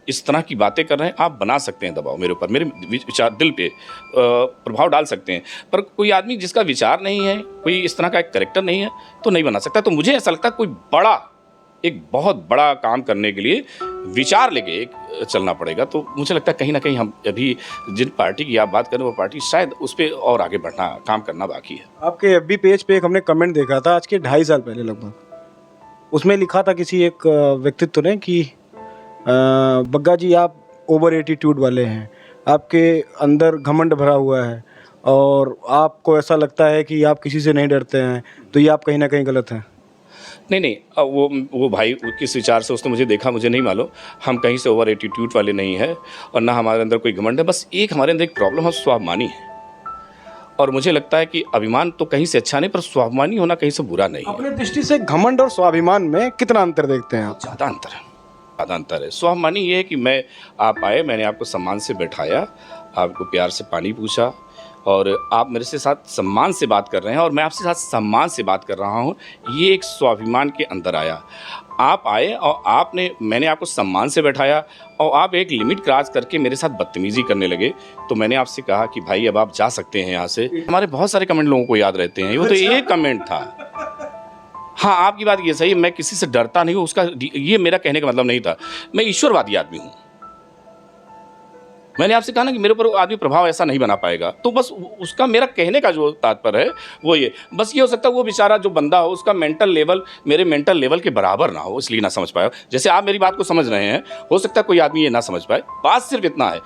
इस तरह की बातें कर रहे हैं, आप बना सकते हैं दबाव मेरे ऊपर, मेरे विचार दिल पे प्रभाव डाल सकते हैं, पर कोई आदमी जिसका विचार नहीं है, कोई इस तरह का एक कैरेक्टर नहीं है, तो नहीं बना सकता। तो मुझे ऐसा लगता है कोई बड़ा, एक बहुत बड़ा काम करने के लिए विचार लेके चलना पड़ेगा। तो मुझे लगता है कहीं ना कहीं हम अभी जिन पार्टी की आप बात करें, वो पार्टी शायद उस पर और आगे बढ़ना, काम करना बाकी है। आपके एफबी पेज पे एक हमने कमेंट देखा था आज के 2.5 साल पहले लगभग, उसमें लिखा था किसी एक व्यक्तित्व ने कि बग्गा जी आप ओवर एटीट्यूड वाले हैं, आपके अंदर घमंड भरा हुआ है और आपको ऐसा लगता है कि आप किसी से नहीं डरते हैं, तो ये आप कहीं ना कहीं गलत हैं। नहीं, वो भाई किस विचार से उसने मुझे देखा मुझे नहीं मालूम, हम कहीं से ओवर एटीट्यूड वाले नहीं है और ना हमारे अंदर कोई घमंड है, बस एक हमारे अंदर एक प्रॉब्लम है, स्वाभिमानी है। और मुझे लगता है कि अभिमान तो कहीं से अच्छा नहीं, पर स्वाभिमानी होना कहीं से बुरा नहीं है। अपने दृष्टि से घमंड और स्वाभिमान में कितना अंतर देखते हैं आप? ज़्यादा अंतर है। स्वाभिमानी ये है कि आप आए, मैंने आपको सम्मान से बैठाया, आपको प्यार से पानी पूछा और आप मेरे से साथ सम्मान से बात कर रहे हैं और मैं आपसे साथ सम्मान से बात कर रहा हूँ, ये एक स्वाभिमान के अंदर आया। आप आए और मैंने आपको सम्मान से बैठाया और आप एक लिमिट क्रॉस करके मेरे साथ बदतमीजी करने लगे, तो मैंने आपसे कहा कि भाई अब आप जा सकते हैं यहाँ से। हमारे बहुत सारे कमेंट लोगों को याद रहते हैं, वो तो एक कमेंट था। हाँ, आपकी बात ये सही, मैं किसी से डरता नहीं हूँ, उसका ये मेरा कहने का मतलब नहीं था। मैं ईश्वरवादी आदमी हूँ। मैंने आपसे कहा ना कि मेरे ऊपर आदमी प्रभाव ऐसा नहीं बना पाएगा, तो बस उसका मेरा कहने का जो तात्पर्य है वो ये, बस ये हो सकता है वो बेचारा जो बंदा हो उसका मेंटल लेवल मेरे मेंटल लेवल के बराबर ना हो, इसलिए ना समझ पाया। जैसे आप मेरी बात को समझ रहे हैं, हो सकता है कोई आदमी ये ना समझ पाए। बात सिर्फ इतना है,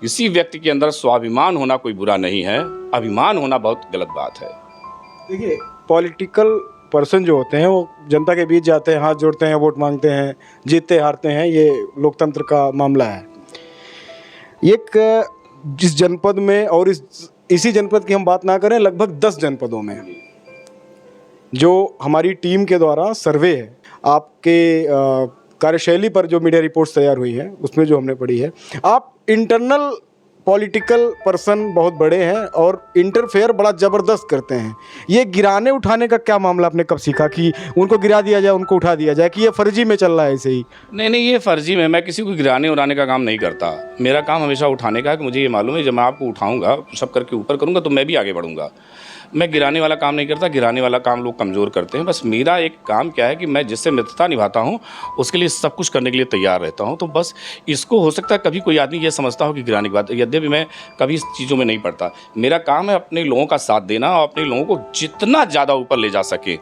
किसी व्यक्ति के अंदर स्वाभिमान होना कोई बुरा नहीं है, अभिमान होना बहुत गलत बात है। देखिए, पॉलिटिकल पर्सन जो होते हैं वो जनता के बीच जाते हैं, हाथ जोड़ते हैं, वोट मांगते हैं, जीतते हारते हैं, ये लोकतंत्र का मामला है। एक जिस जनपद में और इसी जनपद की हम बात ना करें, लगभग 10 जनपदों में जो हमारी टीम के द्वारा सर्वे है, आपके कार्यशैली पर जो मीडिया रिपोर्ट्स तैयार हुई है उसमें जो हमने पढ़ी है, आप इंटरनल पॉलिटिकल पर्सन बहुत बड़े हैं और इंटरफेयर बड़ा ज़बरदस्त करते हैं। ये गिराने उठाने का क्या मामला आपने कब सीखा कि उनको गिरा दिया जाए, उनको उठा दिया जाए, कि ये फर्जी में चल रहा है ऐसे ही? नहीं, ये फर्जी में, मैं किसी को गिराने उड़ाने का काम नहीं करता। मेरा काम हमेशा उठाने का है कि मुझे ये मालूम है जब मैं आपको उठाऊंगा, सब करके ऊपर करूँगा तो मैं भी आगे बढ़ूंगा। मैं गिराने वाला काम नहीं करता, गिराने वाला काम लोग कमज़ोर करते हैं। बस मेरा एक काम क्या है कि मैं जिससे मित्रता निभाता हूँ उसके लिए सब कुछ करने के लिए तैयार रहता हूँ। तो बस इसको हो सकता है कभी कोई आदमी ये समझता हो कि गिराने की बात, यद्यपि मैं कभी इस चीज़ों में नहीं पड़ता। मेरा काम है अपने लोगों का साथ देना और अपने लोगों को जितना ज़्यादा ऊपर ले जा सके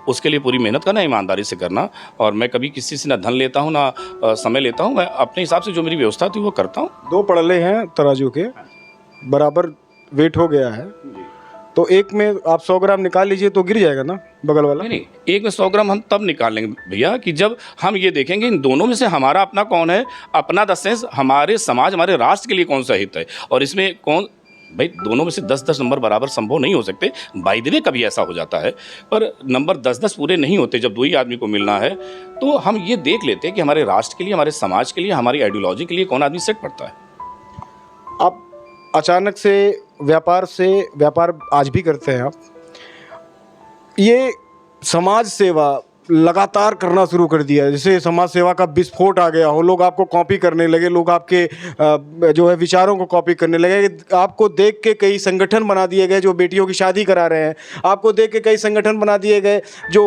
उसके लिए पूरी मेहनत करना, ईमानदारी से करना। और मैं कभी किसी से ना धन लेता हूँ ना समय लेता हूँ, मैं अपने हिसाब से जो मेरी व्यवस्था थी वो करता हूँ। 2 पड़ले हैं तराजू के, बराबर वेट हो गया है, तो एक में आप 100 ग्राम निकाल लीजिए तो गिर जाएगा ना बगल वाला? नहीं, एक में 100 ग्राम हम तब निकाल लेंगे भैया कि जब हम ये देखेंगे इन दोनों में से हमारा अपना कौन है, अपना द सेंस हमारे समाज, हमारे राष्ट्र के लिए कौन सा हित है और इसमें कौन भाई दोनों में से 10-10 नंबर बराबर संभव नहीं हो सकते। बाय द वे कभी ऐसा हो जाता है, पर नंबर 10-10 पूरे नहीं होते जब दो ही आदमी को मिलना है। तो हम ये देख लेते हैं कि हमारे राष्ट्र के लिए, हमारे समाज के लिए, हमारी आइडियोलॉजी के लिए कौन आदमी सेट पड़ता है। आप अचानक से व्यापार आज भी करते हैं आप, ये समाज सेवा लगातार करना शुरू कर दिया है। जैसे समाज सेवा का विस्फोट आ गया हो, लोग आपको कॉपी करने लगे, लोग आपके जो है विचारों को कॉपी करने लगे। आपको देख के कई संगठन बना दिए गए जो बेटियों की शादी करा रहे हैं, आपको देख के कई संगठन बना दिए गए जो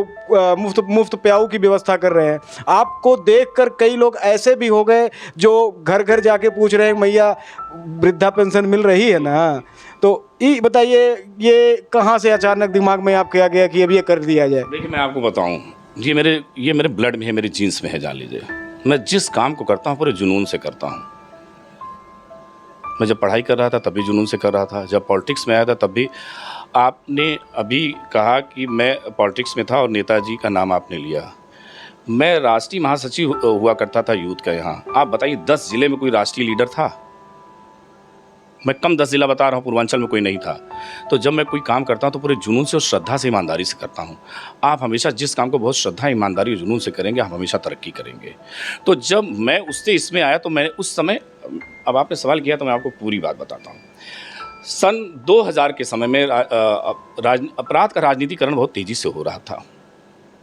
मुफ्त प्याऊ की व्यवस्था कर रहे हैं। आपको देखकर कई लोग ऐसे भी हो गए जो घर घर जाके पूछ रहे हैं मैया वृद्धा पेंशन मिल रही है ना। तो ये बताइए, ये कहाँ से अचानक दिमाग में आपके आ गया कि अब ये कर दिया जाए? देखिए मैं आपको बताऊं, ये मेरे ब्लड में है, मेरे जीन्स में है। जान लीजिए, मैं जिस काम को करता हूँ पूरे जुनून से करता हूँ। मैं जब पढ़ाई कर रहा था तब भी जुनून से कर रहा था, जब पॉलिटिक्स में आया था तब भी। आपने अभी कहा कि मैं पॉलिटिक्स में था और नेताजी का नाम आपने लिया। मैं राष्ट्रीय महासचिव हुआ करता था यूथ का यहाँ। आप बताइए 10 जिले में कोई राष्ट्रीय लीडर था? मैं कम 10 जिला बता रहा हूँ, पूर्वांचल में कोई नहीं था। तो जब मैं कोई काम करता हूँ तो पूरे जुनून से और श्रद्धा से, ईमानदारी से करता हूँ। आप हमेशा जिस काम को बहुत श्रद्धा, ईमानदारी और जुनून से करेंगे, आप हमेशा तरक्की करेंगे। तो जब मैं उससे इसमें आया तो मैं उस समय, अब आपने सवाल किया तो मैं आपको पूरी बात बताता हूँ। सन 2000 के समय में अपराध का राजनीतिकरण बहुत तेज़ी से हो रहा था।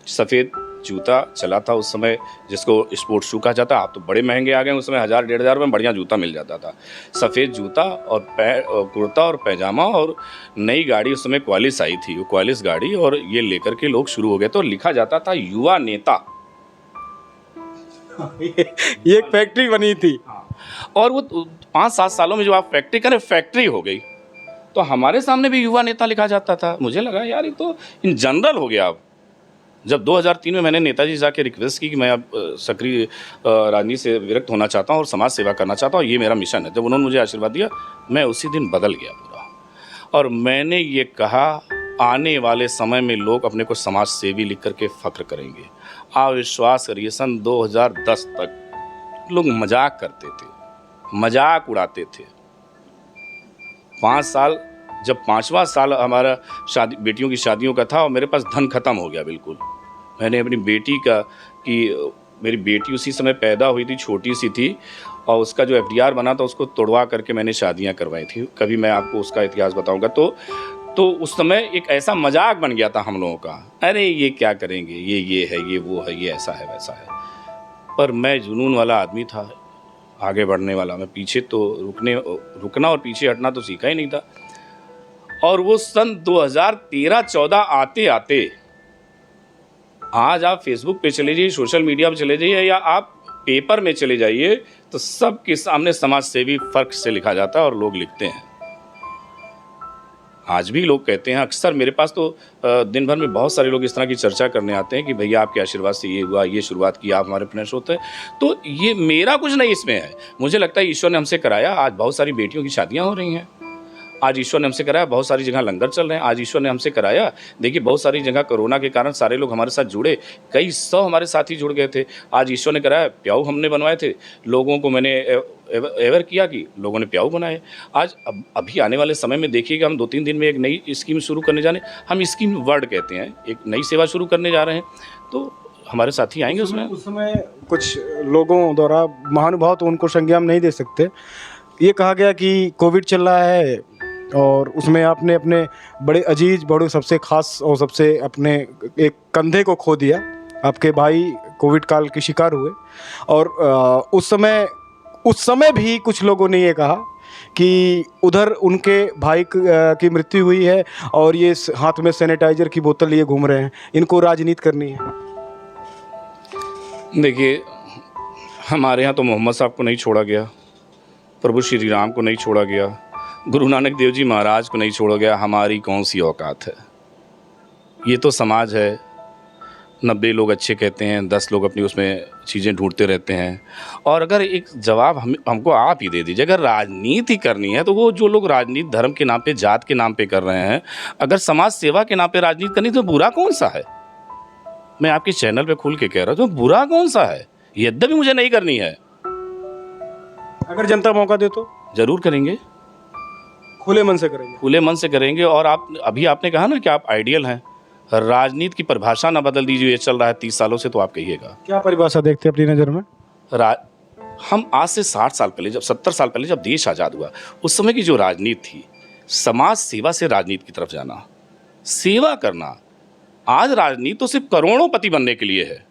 सफ़ेद जूता चला था उस समय, जिसको स्पोर्ट्स शू कहा जाता। आप तो बड़े महंगे आ गए, उस समय 1000-1500 में बढ़िया जूता मिल जाता था। सफ़ेद जूता और कुर्ता और पैजामा और नई गाड़ी उस समय क्वालिस आई थी, वो क्वालिस गाड़ी, और ये लेकर के लोग शुरू हो गए। तो लिखा जाता था युवा नेता। ये एक फैक्ट्री बनी थी। और वो 5-7 सालों में जो आप फैक्ट्री करें, फैक्ट्री हो गई। तो हमारे सामने भी युवा नेता लिखा जाता था। मुझे लगा यार ये तो इन जनरल हो गया। अब जब 2003 में मैंने नेताजी जाके रिक्वेस्ट की कि मैं अब सक्रिय राजनीति से विरक्त होना चाहता हूँ और समाज सेवा करना चाहता हूँ, ये मेरा मिशन है, जब उन्होंने मुझे आशीर्वाद दिया, मैं उसी दिन बदल गया पूरा। और मैंने ये कहा, आने वाले समय में लोग अपने को समाज सेवी लिख करके फ़ख्र करेंगे। आप विश्वास करिए, सन 2010 तक लोग मजाक करते थे, मजाक उड़ाते थे। 5 साल, जब 5वां साल हमारा बेटियों की शादियों का था और मेरे पास धन ख़त्म हो गया बिल्कुल। मैंने अपनी बेटी मेरी बेटी उसी समय पैदा हुई थी, छोटी सी थी, और उसका जो FDR बना था उसको तोड़वा करके मैंने शादियां करवाई थी। कभी मैं आपको उसका इतिहास बताऊंगा। तो उस समय एक ऐसा मजाक बन गया था हम लोगों का, अरे ये क्या करेंगे, ये है, ये वो है, ये ऐसा है, वैसा है। पर मैं जुनून वाला आदमी था, आगे बढ़ने वाला। मैं पीछे तो रुकना और पीछे हटना तो सीखा ही नहीं था। और वो सन 2013-14 आते आते, आज आप फेसबुक पे चले जाइए, सोशल मीडिया पे चले जाइए, या आप पेपर में चले जाइए, तो सबके सामने समाज सेवी फर्क से लिखा जाता है और लोग लिखते हैं। आज भी लोग कहते हैं, अक्सर मेरे पास तो दिन भर में बहुत सारे लोग इस तरह की चर्चा करने आते हैं कि भैया आपके आशीर्वाद से ये हुआ, ये शुरुआत की, आप हमारे फ्रेंड्स होते हैं। तो ये मेरा कुछ नहीं इसमें है। मुझे लगता है ईश्वर ने हमसे कराया। आज बहुत सारी बेटियों की शादियाँ हो रही हैं। आज ईश्वर ने हमसे कराया, बहुत सारी जगह लंगर चल रहे हैं। आज ईश्वर ने हमसे कराया। देखिए बहुत सारी जगह कोरोना के कारण सारे लोग हमारे साथ जुड़े, कई 100 हमारे साथी जुड़ गए थे। आज ईश्वर ने कराया, प्याऊ हमने बनवाए थे, लोगों को मैंने एवर किया कि लोगों ने प्याऊ बनाए। आज अभी आने वाले समय में देखिएगा, हम 2-3 दिन में एक नई स्कीम शुरू करने जाने, हम स्कीम वर्ड कहते हैं, एक नई सेवा शुरू करने जा रहे हैं। तो हमारे साथी आएंगे उसमें। उस समय कुछ लोगों द्वारा, महानुभाव तो उनको संज्ञान नहीं दे सकते, ये कहा गया कि कोविड चल रहा है और उसमें आपने अपने बड़े अजीज, बड़े सबसे खास और सबसे अपने एक कंधे को खो दिया। आपके भाई कोविड काल के शिकार हुए। और उस समय भी कुछ लोगों ने ये कहा कि उधर उनके भाई की मृत्यु हुई है और ये हाथ में सैनिटाइजर की बोतल लिए घूम रहे हैं, इनको राजनीति करनी है। देखिए हमारे यहाँ तो मोहम्मद साहब को नहीं छोड़ा गया, प्रभु श्री राम को नहीं छोड़ा गया, गुरु नानक देव जी महाराज को नहीं छोड़ा गया। हमारी कौन सी औकात है? ये तो समाज है। 90 लोग अच्छे कहते हैं, 10 लोग अपनी उसमें चीज़ें ढूंढते रहते हैं। और अगर एक जवाब हमको आप ही दे दीजिए, अगर राजनीति करनी है तो वो जो लोग राजनीति धर्म के नाम पे, जात के नाम पे कर रहे हैं, अगर समाज सेवा के नाम पे राजनीति करनी तो बुरा कौन सा है? मैं आपके चैनल पे खुल के कह रहा हूँ, तो बुरा कौन सा है? यद्यपि मुझे नहीं करनी है। अगर जनता मौका दे तो ज़रूर करेंगे। खुले मन से करेंगे। खुले मन से करेंगे। और आप अभी आपने कहा ना कि आप आइडियल हैं, राजनीति की परिभाषा ना बदल दीजिए, ये चल रहा है 30 सालों से, तो आप कहिएगा क्या परिभाषा देखते हैं अपनी नज़र में? हम आज से 60 साल पहले, जब 70 साल पहले जब देश आज़ाद हुआ, उस समय की जो राजनीति थी, समाज सेवा से राजनीति की तरफ जाना, सेवा करना। आज राजनीति तो सिर्फ करोड़ोंपति बनने के लिए है।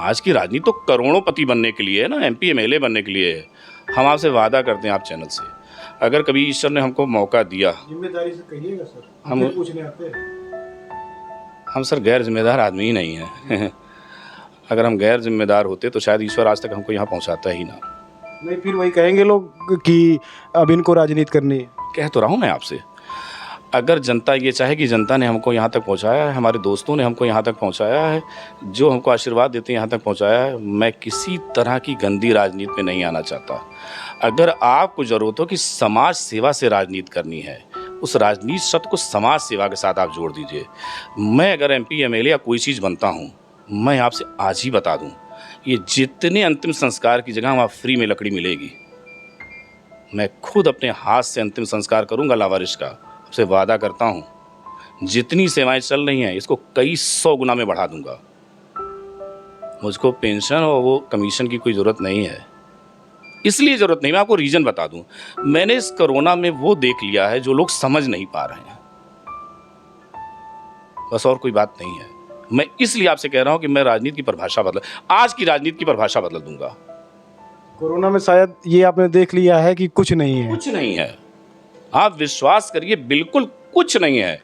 आज की राजनीति तो करोड़ोंपति बनने के लिए है ना, MP MLA बनने के लिए है। हम आपसे वादा करते हैं आप चैनल से, अगर कभी ईश्वर ने हमको मौका दिया, जिम्मेदारी से कहिएगा सर, हम पूछने आते हैं। हम सर गैर जिम्मेदार आदमी ही नहीं हैं। अगर हम गैर जिम्मेदार होते तो शायद ईश्वर आज तक हमको यहाँ पहुँचाता ही ना। नहीं, फिर वही कहेंगे लोग कि अब इनको राजनीति करनी है। कह तो रहा हूँ मैं आपसे, अगर जनता ये चाहे कि जनता ने हमको यहाँ तक पहुँचाया है, हमारे दोस्तों ने हमको यहाँ तक पहुँचाया है, जो हमको आशीर्वाद देते हैं यहाँ तक पहुँचाया है, मैं किसी तरह की गंदी राजनीति में नहीं आना चाहता। अगर आपको ज़रूरत हो कि समाज सेवा से राजनीति करनी है, उस राजनीति शब्द को समाज सेवा के साथ आप जोड़ दीजिए। मैं अगर MP MLA या कोई चीज़ बनता हूँ, मैं आपसे आज ही बता दूँ, ये जितने अंतिम संस्कार की जगह वहाँ फ्री में लकड़ी मिलेगी, मैं खुद अपने हाथ से अंतिम संस्कार करूँगा लावारिश का, आपसे वादा करता हूँ। जितनी सेवाएं चल रही हैं, इसको कई 100 गुना में बढ़ा दूंगा। मुझको पेंशन और वो कमीशन की कोई ज़रूरत नहीं है, इसलिए ज़रूरत नहीं। मैं आपको रीज़न बता दूं, मैंने इस कोरोना में वो देख लिया है जो लोग समझ नहीं पा रहे हैं, बस और कोई बात नहीं है। मैं इसलिए आपसे कह रहा हूं कि मैं राजनीति की परिभाषा आज की राजनीति की परिभाषा बदल दूंगा। कोरोना में शायद ये आपने देख लिया है कि कुछ नहीं है। कुछ नहीं है, आप विश्वास करिए, बिल्कुल कुछ नहीं है।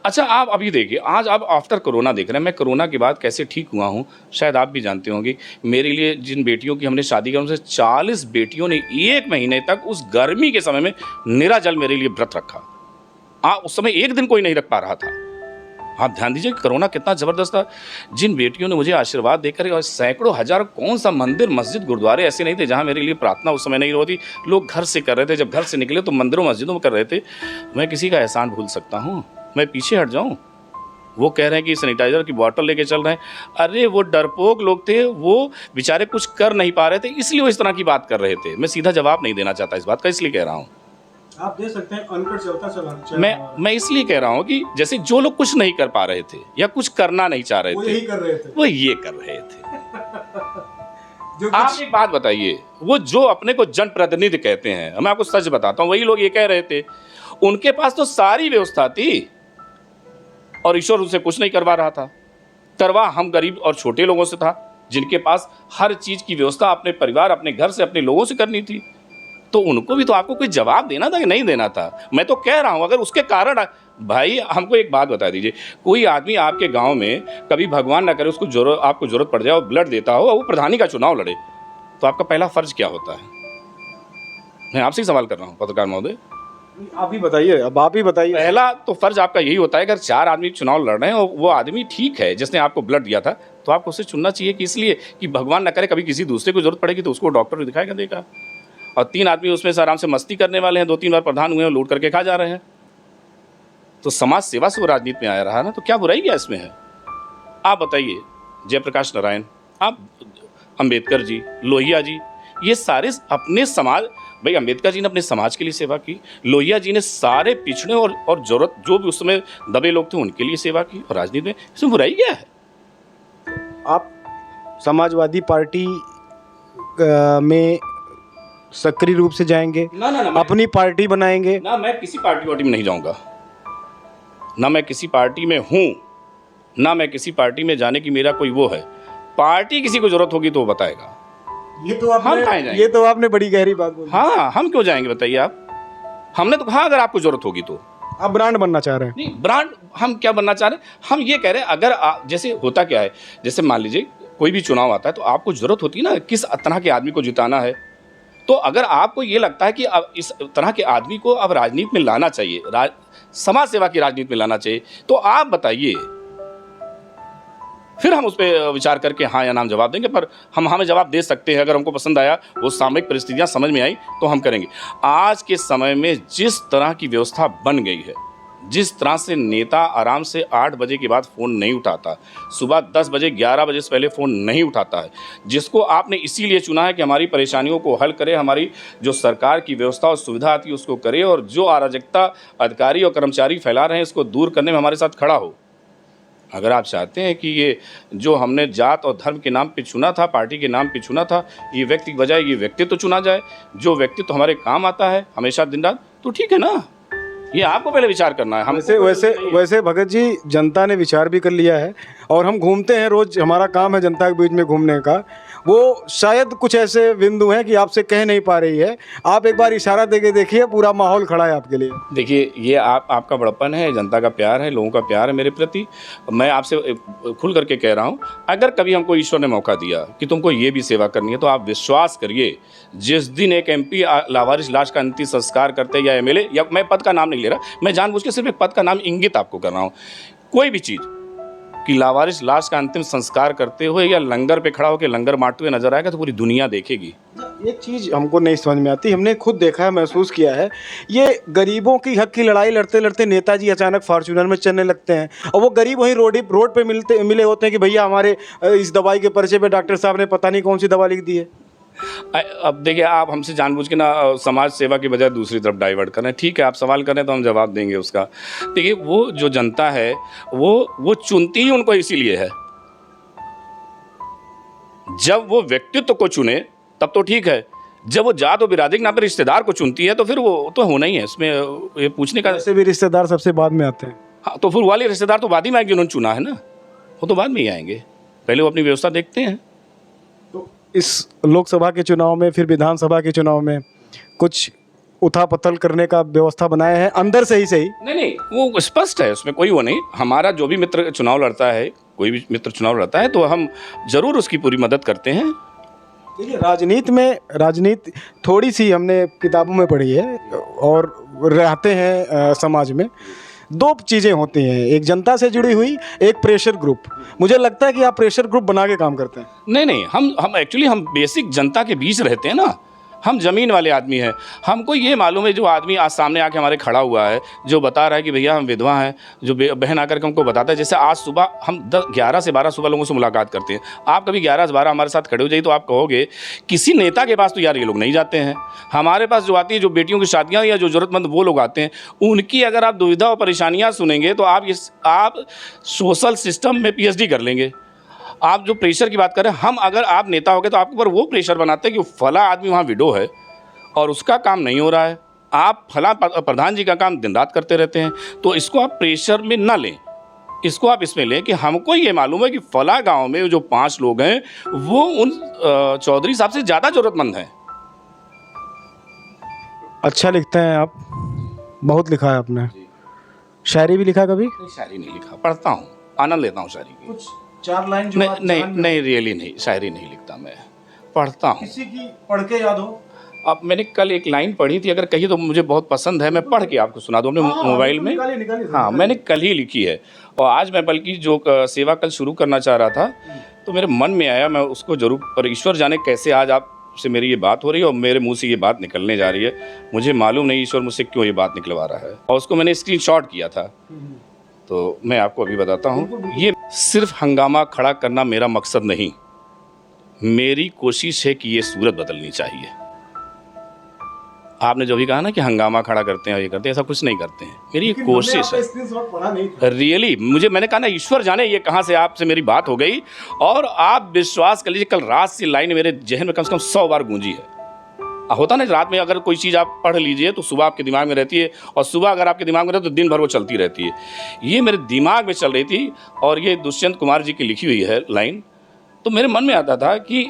अच्छा, आप अभी देखिए, आज आप आफ्टर कोरोना देख रहे हैं, मैं कोरोना के बाद कैसे ठीक हुआ हूँ, शायद आप भी जानते होंगे। मेरे लिए जिन बेटियों की हमने शादी की, उनसे 40 बेटियों ने 1 महीने तक उस गर्मी के समय में निरा जल मेरे लिए व्रत रखा। उस समय एक दिन कोई नहीं रख पा रहा था। आप ध्यान दीजिए कि कोरोना कितना ज़बरदस्त था। जिन बेटियों ने मुझे आशीर्वाद देकर, और सैकड़ों हज़ारों, कौन सा मंदिर मस्जिद गुरुद्वारे ऐसे नहीं थे जहाँ मेरे लिए प्रार्थना उस समय नहीं होती। लोग घर से कर रहे थे, जब घर से निकले तो मंदिरों मस्जिदों में कर रहे थे। मैं किसी का एहसान भूल सकता हूँ? मैं पीछे हट जाऊँ? वो कह रहे हैं कि सैनिटाइज़र की बॉटल लेके चल रहे हैं। अरे वो डरपोक लोग थे, वो बेचारे कुछ कर नहीं पा रहे थे, इसलिए वो इस तरह की बात कर रहे थे। मैं सीधा जवाब नहीं देना चाहता इस बात का, इसलिए कह रहा हूँ। आप दे सकते हैं, अनकट चलता चला। मैं इसलिए कह रहा हूँ कि जैसे जो लोग कुछ नहीं कर पा रहे थे या कुछ करना नहीं चाह रहे थे, यही कर रहे थे, वो ये कर रहे थे। आप एक बात बताइए, वो जो अपने को जनप्रतिनिधि कहते हैं, मैं आपको सच बताता हूँ, वही लोग ये कह रहे थे। उनके पास तो सारी व्यवस्था थी और ईश्वर उनसे कुछ नहीं करवा रहा था। करवा हम गरीब और छोटे लोगों से था, जिनके पास हर चीज़ की व्यवस्था अपने परिवार, अपने घर से, अपने लोगों से करनी थी। तो उनको भी तो आपको कोई जवाब देना था कि नहीं देना था? मैं तो कह रहा हूँ, अगर उसके कारण, भाई हमको एक बात बता दीजिए, कोई आदमी आपके गांव में कभी भगवान ना करे उसको आपको जरूरत पड़ जाए और ब्लड देता हो और वो प्रधानी का चुनाव लड़े, तो आपका पहला फर्ज क्या होता है? मैं आपसे ही सवाल कर रहा हूँ पत्रकार महोदय। आप ही बताइए, अब आप ही बताइए। पहला तो फर्ज आपका यही होता है, अगर 4 आदमी चुनाव लड़ रहे हैं और वो आदमी ठीक है जिसने आपको ब्लड दिया था, तो आपको उसे चुनना चाहिए कि इसलिए कि भगवान ना करे कभी किसी दूसरे को जरूरत पड़ेगी तो उसको डॉक्टर दिखाएगा, देगा। और 3 आदमी उसमें से आराम से मस्ती करने वाले हैं, 2-3 बार प्रधान हुए हैं, लूट करके खा जा रहे हैं। तो समाज सेवा से वो राजनीति में आया रहा ना, तो क्या बुराई क्या इसमें है? आप बताइए, जयप्रकाश नारायण, आप अंबेडकर जी, लोहिया जी, ये सारे अपने समाज, भाई अंबेडकर जी ने अपने समाज के लिए सेवा की, लोहिया जी ने सारे पिछड़े और जरूरत जो भी उस समय दबे लोग थे उनके लिए सेवा की, और राजनीति में इसमें बुराई क्या है? आप समाजवादी पार्टी में सक्रिय रूप से जाएंगे? ना, अपनी पार्टी बनाएंगे? ना, मैं किसी पार्टी में नहीं जाऊंगा, ना मैं किसी पार्टी में हूँ, ना मैं किसी पार्टी में जाने की मेरा कोई वो है। पार्टी किसी को जरूरत होगी तो वो बताएगा। ये तो आपने बड़ी गहरी बात बोली। हाँ, हम क्यों जाएंगे बताइए आप? हमने तो कहा अगर आपको जरूरत होगी तो। आप ब्रांड बनना चाह रहे हैं? नहीं, ब्रांड हम क्या बनना चाह रहे हैं? हम ये कह रहे हैं, अगर जैसे होता क्या है, जैसे मान लीजिए कोई भी चुनाव आता है तो आपको जरूरत होती है ना किस तरह के आदमी को जिताना है। तो अगर आपको ये लगता है कि अब इस तरह के आदमी को अब राजनीति में लाना चाहिए, समाज सेवा की राजनीति में लाना चाहिए, तो आप बताइए, फिर हम उस पर विचार करके हाँ या नाम जवाब देंगे। पर हमें जवाब दे सकते हैं, अगर हमको पसंद आया, वो सामयिक परिस्थितियां समझ में आई तो हम करेंगे। आज के समय में जिस तरह की व्यवस्था बन गई है, जिस तरह से नेता आराम से 8 बजे के बाद फ़ोन नहीं उठाता, सुबह 10 बजे 11 बजे से पहले फ़ोन नहीं उठाता है, जिसको आपने इसीलिए चुना है कि हमारी परेशानियों को हल करे, हमारी जो सरकार की व्यवस्था और सुविधा आती है उसको करे, और जो अराजकता अधिकारी और कर्मचारी फैला रहे हैं इसको दूर करने में हमारे साथ खड़ा हो। अगर आप चाहते हैं कि ये जो हमने जात और धर्म के नाम पे चुना था, पार्टी के नाम पे चुना था, ये व्यक्ति की बजाय ये व्यक्तित्व चुना जाए, जो व्यक्तित्व हमारे काम आता है हमेशा दिन रात, तो ठीक है ना। ये आपको पहले विचार करना है। हम वैसे भगत जी, जनता ने विचार भी कर लिया है और हम घूमते हैं रोज, हमारा काम है जनता के बीच में घूमने का। वो शायद कुछ ऐसे बिंदु हैं कि आपसे कह नहीं पा रही है, आप एक बार इशारा देके देखिए, पूरा माहौल खड़ा है आपके लिए। देखिए, ये आपका बड़प्पन है, जनता का प्यार है, लोगों का प्यार है मेरे प्रति। मैं आपसे खुल करके कह रहा हूँ, अगर कभी हमको ईश्वर ने मौका दिया कि तुमको ये भी सेवा करनी है, तो आप विश्वास करिए, जिस दिन एक MP लावारिस लाश का अंतिम संस्कार करते या MLA, या मैं पद का नाम नहीं ले रहा, मैं जानबूझ के सिर्फ एक पद का नाम इंगित आपको कर रहा हूँ, कोई भी चीज़ कि लावारिस लाश का अंतिम संस्कार करते हुए या लंगर पे खड़ा होकर लंगर बांटते हुए नजर आएगा तो पूरी दुनिया देखेगी। एक चीज़ हमको नहीं समझ में आती, हमने खुद देखा है, महसूस किया है, ये गरीबों की हक की लड़ाई लड़ते लड़ते नेताजी अचानक फॉर्च्यूनर में चलने लगते हैं, और वो गरीब वहीं रोड पे मिले होते हैं कि भैया हमारे इस दवाई के पर्चे पे डॉक्टर साहब ने पता नहीं कौन सी दवा लिख दी है। अब देखिए, आप हमसे जानबूझ के ना समाज सेवा के बजाय दूसरी तरफ डाइवर्ट कर रहे हैं। ठीक है, आप सवाल करें तो हम जवाब देंगे उसका। देखिए, वो जो जनता है वो चुनती ही उनको इसीलिए है। जब वो व्यक्तित्व को चुने तब तो ठीक है, जब वो जात और बिरादरी के नाम पर रिश्तेदार को चुनती है तो फिर वो तो होना ही है, इसमें ये पूछने का। वैसे भी रिश्तेदार सबसे बाद में आते हैं। हाँ, तो फिर वाले रिश्तेदार तो बाद ही में आएंगे, उन्होंने चुना है ना, वो तो बाद में ही आएंगे, पहले वो अपनी व्यवस्था देखते हैं। इस लोकसभा के चुनाव में, फिर विधानसभा के चुनाव में कुछ उथापथल करने का व्यवस्था बनाया है अंदर से ही सही? नहीं, वो स्पष्ट है, उसमें कोई वो नहीं। हमारा जो भी मित्र चुनाव लड़ता है, कोई भी मित्र चुनाव लड़ता है तो हम जरूर उसकी पूरी मदद करते हैं। देखिए, राजनीति थोड़ी सी हमने किताबों में पढ़ी है और रहते हैं समाज में, दो चीज़ें होती हैं, एक जनता से जुड़ी हुई, एक प्रेशर ग्रुप। मुझे लगता है कि आप प्रेशर ग्रुप बना के काम करते हैं। नहीं, हम एक्चुअली हम बेसिक जनता के बीच रहते हैं ना, हम ज़मीन वाले आदमी हैं। हमको ये मालूम है, जो आदमी आज सामने आके हमारे खड़ा हुआ है, जो बता रहा है कि भैया हम विधवा हैं, जो बहन आकर के हमको बताता है, जैसे आज सुबह हम 11 से 12 सुबह लोगों से मुलाकात करते हैं। आप कभी 11 से 12 हमारे साथ खड़े हो जाइए तो आप कहोगे किसी नेता के पास तो यार ये लोग नहीं जाते हैं। हमारे पास जो आती है, जो बेटियों की शादियाँ या जो ज़रूरतमंद वो लोग आते हैं, उनकी अगर आप दुविधा और परेशानियाँ सुनेंगे तो आप सोशल सिस्टम में PhD कर लेंगे। आप जो प्रेशर की बात कर रहे हैं, हम अगर आप नेता हो गए तो आपके ऊपर वो प्रेशर बनाते हैं कि फला आदमी वहाँ विडो है और उसका काम नहीं हो रहा है, आप फला प्रधान जी का काम दिन रात करते रहते हैं, तो इसको आप प्रेशर में ना लें, इसको आप इसमें लें कि हमको ये मालूम है कि फला गांव में जो 5 लोग हैं वो उन चौधरी साहब से ज़्यादा ज़रूरतमंद हैं। अच्छा लिखते हैं आप, बहुत लिखा है आपने। शायरी भी लिखा कभी? शायरी नहीं लिखा, पढ़ता हूँ, आनंद लेता हूँ शायरी की। कुछ 4 लाइन जो नहीं, रियली नहीं, शायरी नहीं लिखता मैं, पढ़ता हूँ। किसी की पढ़ के याद हो? अब मैंने कल एक लाइन पढ़ी थी, अगर कही तो मुझे बहुत पसंद है, मैं पढ़ के आपको सुना दूँ अपने मोबाइल में। निकालिए। हाँ, मैंने कल ही लिखी है और आज मैं बल्कि जो सेवा कल शुरू करना चाह रहा था तो मेरे मन में आया, मैं उसको जरूर, पर ईश्वर जाने कैसे आज आपसे मेरी ये बात हो रही है और मेरे मुंह से ये बात निकलने जा रही है। मुझे मालूम नहीं ईश्वर मुझसे क्यों ये बात निकलवा रहा है, और उसको मैंने स्क्रीनशॉट किया था, तो मैं आपको अभी बताता हूँ। ये सिर्फ हंगामा खड़ा करना मेरा मकसद नहीं, मेरी कोशिश है कि ये सूरत बदलनी चाहिए। आपने जो भी कहा ना कि हंगामा खड़ा करते हैं और ये करते हैं, ऐसा कुछ नहीं करते हैं, मेरी ये कोशिश है। रियली मैंने कहा ना, ईश्वर जाने ये कहाँ से आपसे मेरी बात हो गई, और आप विश्वास कर लीजिए, कल रात से लाइन मेरे जहन में कम से कम 100 बार गूंजी है। होता ना, रात में अगर कोई चीज़ आप पढ़ लीजिए तो सुबह आपके दिमाग में रहती है, और सुबह अगर आपके दिमाग में रहती है तो दिन भर वो चलती रहती है। ये मेरे दिमाग में चल रही थी, और ये दुष्यंत कुमार जी की लिखी हुई है लाइन, तो मेरे मन में आता था कि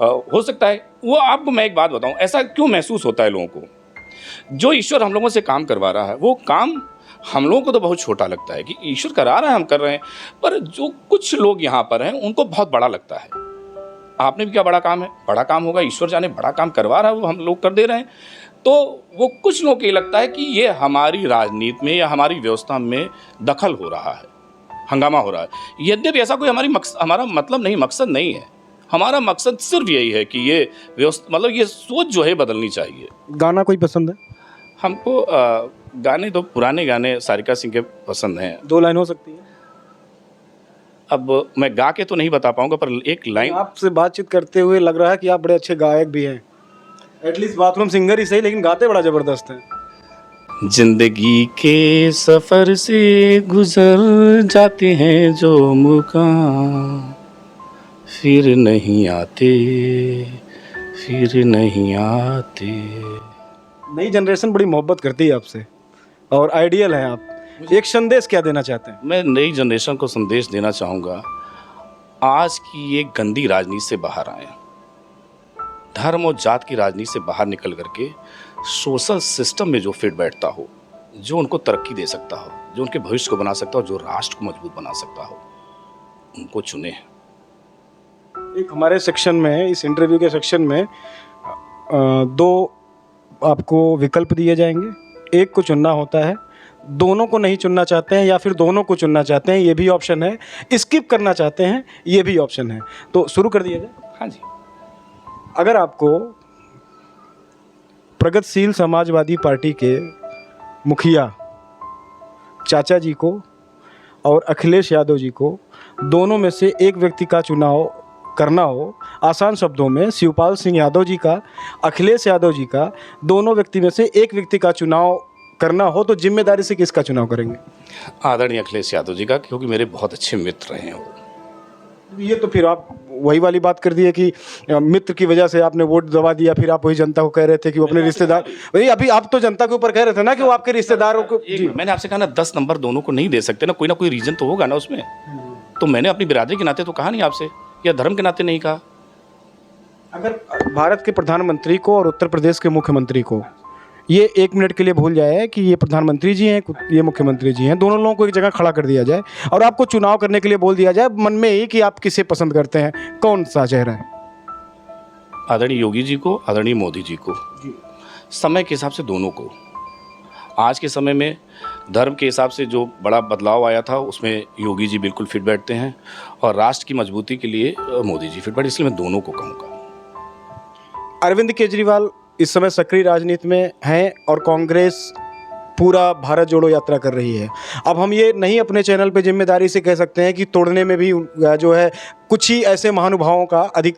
हो सकता है वो। आपको मैं एक बात बताऊं, ऐसा क्यों महसूस होता है लोगों को, जो ईश्वर हम लोगों से काम करवा रहा है वो काम हम लोगों को तो बहुत छोटा लगता है कि ईश्वर करा रहा है, हम कर रहे हैं, पर जो कुछ लोग यहाँ पर हैं उनको बहुत बड़ा लगता है। आपने भी क्या बड़ा काम है, बड़ा काम होगा, ईश्वर जाने बड़ा काम करवा रहा है, वो हम लोग कर दे रहे हैं, तो वो कुछ लोगों को ये लगता है कि ये हमारी राजनीति में या हमारी व्यवस्था में दखल हो रहा है, हंगामा हो रहा है। यद्यपि ऐसा कोई हमारा मतलब नहीं, मकसद नहीं है। हमारा मकसद सिर्फ यही है कि ये व्यवस्था, मतलब ये सोच जो है बदलनी चाहिए। गाना कोई पसंद है? हमको गाने तो पुराने गाने सारिका सिंह के पसंद हैं। 2 लाइन हो सकती है? अब मैं गा के तो नहीं बता पाऊंगा, पर एक लाइन आपसे बातचीत करते हुए लग रहा है कि आप बड़े अच्छे गायक भी हैं, एटलीस्ट बाथरूम सिंगर ही सही, लेकिन गाते बड़ा जबरदस्त हैं। जिंदगी के सफर से गुजर जाते हैं जो मुकाम, फिर नहीं आते, फिर नहीं आते। नई जनरेशन बड़ी मोहब्बत करती है आपसे और आइडियल हैं आप। एक संदेश क्या देना चाहते हैं? मैं नई जनरेशन को संदेश देना चाहूँगा, आज की ये गंदी राजनीति से बाहर आए, धर्म और जात की राजनीति से बाहर निकल करके सोशल सिस्टम में जो फिट बैठता हो, जो उनको तरक्की दे सकता हो, जो उनके भविष्य को बना सकता हो, जो राष्ट्र को मजबूत बना सकता हो, उनको चुने। एक हमारे सेक्शन में, इस इंटरव्यू के सेक्शन में 2 आपको विकल्प दिए जाएंगे, एक को चुनना होता है, दोनों को नहीं चुनना चाहते हैं या फिर दोनों को चुनना चाहते हैं, ये भी ऑप्शन है, स्किप करना चाहते हैं, ये भी ऑप्शन है। तो शुरू कर दिया जाए। हाँ जी। अगर आपको प्रगतिशील समाजवादी पार्टी के मुखिया चाचा जी को और अखिलेश यादव जी को, दोनों में से एक व्यक्ति का चुनाव करना हो, आसान शब्दों में शिवपाल सिंह यादव जी का, अखिलेश यादव जी का, दोनों व्यक्ति में से एक व्यक्ति का चुनाव करना हो, तो जिम्मेदारी से किसका चुनाव करेंगे? आदरणीय अखिलेश यादव जी का, क्योंकि मेरे बहुत अच्छे मित्र रहे हैं वो। ये तो फिर आप वही वाली बात कर दी है कि मित्र की वजह से आपने वोट दबा दिया, फिर आप वही जनता को कह रहे थे कि वो अपने रिश्तेदार, वही अभी आप तो जनता के ऊपर कह रहे थे ना कि वो आपके रिश्तेदारों को। जी, मैंने आपसे कहा ना 10 नंबर दोनों को नहीं दे सकते ना कोई रीजन तो होगा ना उसमें। तो मैंने अपनी बिरादरी के नाते तो कहा नहीं आपसे, या धर्म के नाते नहीं कहा। अगर भारत के प्रधानमंत्री को और उत्तर प्रदेश के मुख्यमंत्री को ये 1 मिनट के लिए भूल जाए कि ये प्रधानमंत्री जी हैं, ये मुख्यमंत्री जी हैं, दोनों लोगों को एक जगह खड़ा कर दिया जाए और आपको चुनाव करने के लिए बोल दिया जाए मन में ही कि आप किसे पसंद करते हैं, कौन सा चेहरा है? आदरणीय योगी जी को, आदरणीय मोदी जी को। समय के हिसाब से दोनों को। आज के समय में धर्म के हिसाब से जो बड़ा बदलाव आया था उसमें योगी जी बिल्कुल फिट बैठते हैं, और राष्ट्र की मजबूती के लिए मोदी जी फिट बैठे, इसलिए मैं दोनों को कहूँगा। अरविंद केजरीवाल इस समय सक्रिय राजनीति में हैं और कांग्रेस पूरा भारत जोड़ो यात्रा कर रही है। अब हम ये नहीं अपने चैनल पे जिम्मेदारी से कह सकते हैं कि तोड़ने में भी जो है कुछ ही ऐसे महानुभावों का अधिक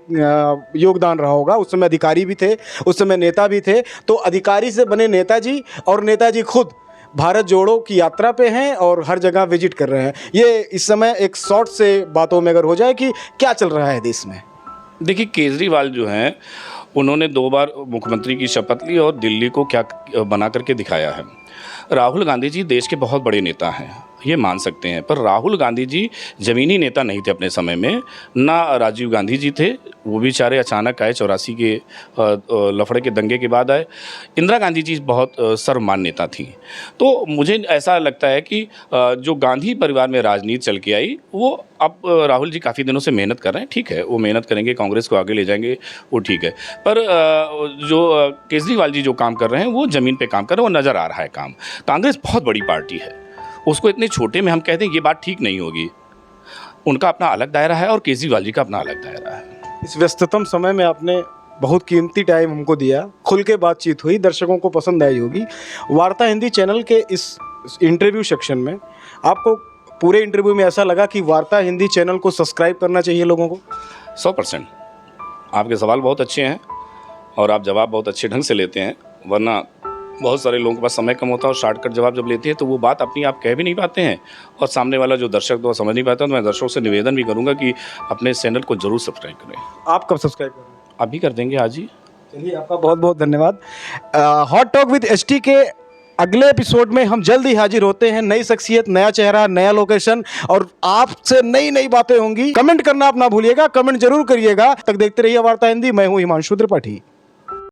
योगदान रहा होगा। उस समय अधिकारी भी थे, उस समय नेता भी थे, तो अधिकारी से बने नेताजी और नेताजी खुद भारत जोड़ो की यात्रा पे हैं और हर जगह विजिट कर रहे हैं। ये इस समय एक शॉर्ट से बातों में अगर हो जाए कि क्या चल रहा है देश में। देखिए, केजरीवाल जो हैं उन्होंने 2 बार मुख्यमंत्री की शपथ ली और दिल्ली को क्या बना करके दिखाया है। राहुल गांधी जी देश के बहुत बड़े नेता हैं, ये मान सकते हैं, पर राहुल गांधी जी ज़मीनी नेता नहीं थे अपने समय में, ना राजीव गांधी जी थे, वो भी बेचारे अचानक आए, 84 के लफड़े के दंगे के बाद आए। इंदिरा गांधी जी बहुत सर्वमान्य नेता थी। तो मुझे ऐसा लगता है कि जो गांधी परिवार में राजनीति चल के आई, वो अब राहुल जी काफ़ी दिनों से मेहनत कर रहे हैं, ठीक है, वो मेहनत करेंगे, कांग्रेस को आगे ले जाएंगे, वो ठीक है, पर जो केजरीवाल जी जो काम कर रहे हैं वो ज़मीन पे काम कर रहे हैं, वो नज़र आ रहा है काम। कांग्रेस बहुत बड़ी पार्टी है, उसको इतने छोटे में हम कहते हैं ये बात ठीक नहीं होगी। उनका अपना अलग दायरा है और केजरीवाल जी का अपना अलग दायरा है। इस व्यस्ततम समय में आपने बहुत कीमती टाइम हमको दिया, खुल के बातचीत हुई, दर्शकों को पसंद आई होगी। वार्ता हिंदी चैनल के इस इंटरव्यू सेक्शन में आपको पूरे इंटरव्यू में ऐसा लगा कि वार्ता हिंदी चैनल को सब्सक्राइब करना चाहिए लोगों को? 100%। आपके सवाल बहुत अच्छे हैं और आप जवाब बहुत अच्छे ढंग से लेते हैं, वरना बहुत सारे लोगों के पास समय कम होता है और शॉर्टकट जवाब जब लेते हैं तो वो बात अपनी आप कह भी नहीं पाते हैं और सामने वाला जो दर्शक तो समझ नहीं पाता। तो मैं दर्शकों से निवेदन भी करूंगा कि अपने चैनल को जरूर सब्सक्राइब करें। आप कब सब्सक्राइब करें? अभी कर देंगे आज ही। चलिए, आपका बहुत बहुत धन्यवाद। हॉट टॉक विद एसटी के अगले एपिसोड में हम जल्द ही हाजिर होते हैं। नई शख्सियत, नया चेहरा, नया लोकेशन और आपसे नई नई बातें होंगी। कमेंट करना आप ना भूलिएगा, कमेंट जरूर करिएगा। तक देखते रहिए वार्ता हिंदी। मैं हूं हिमांशु त्रिपाठी।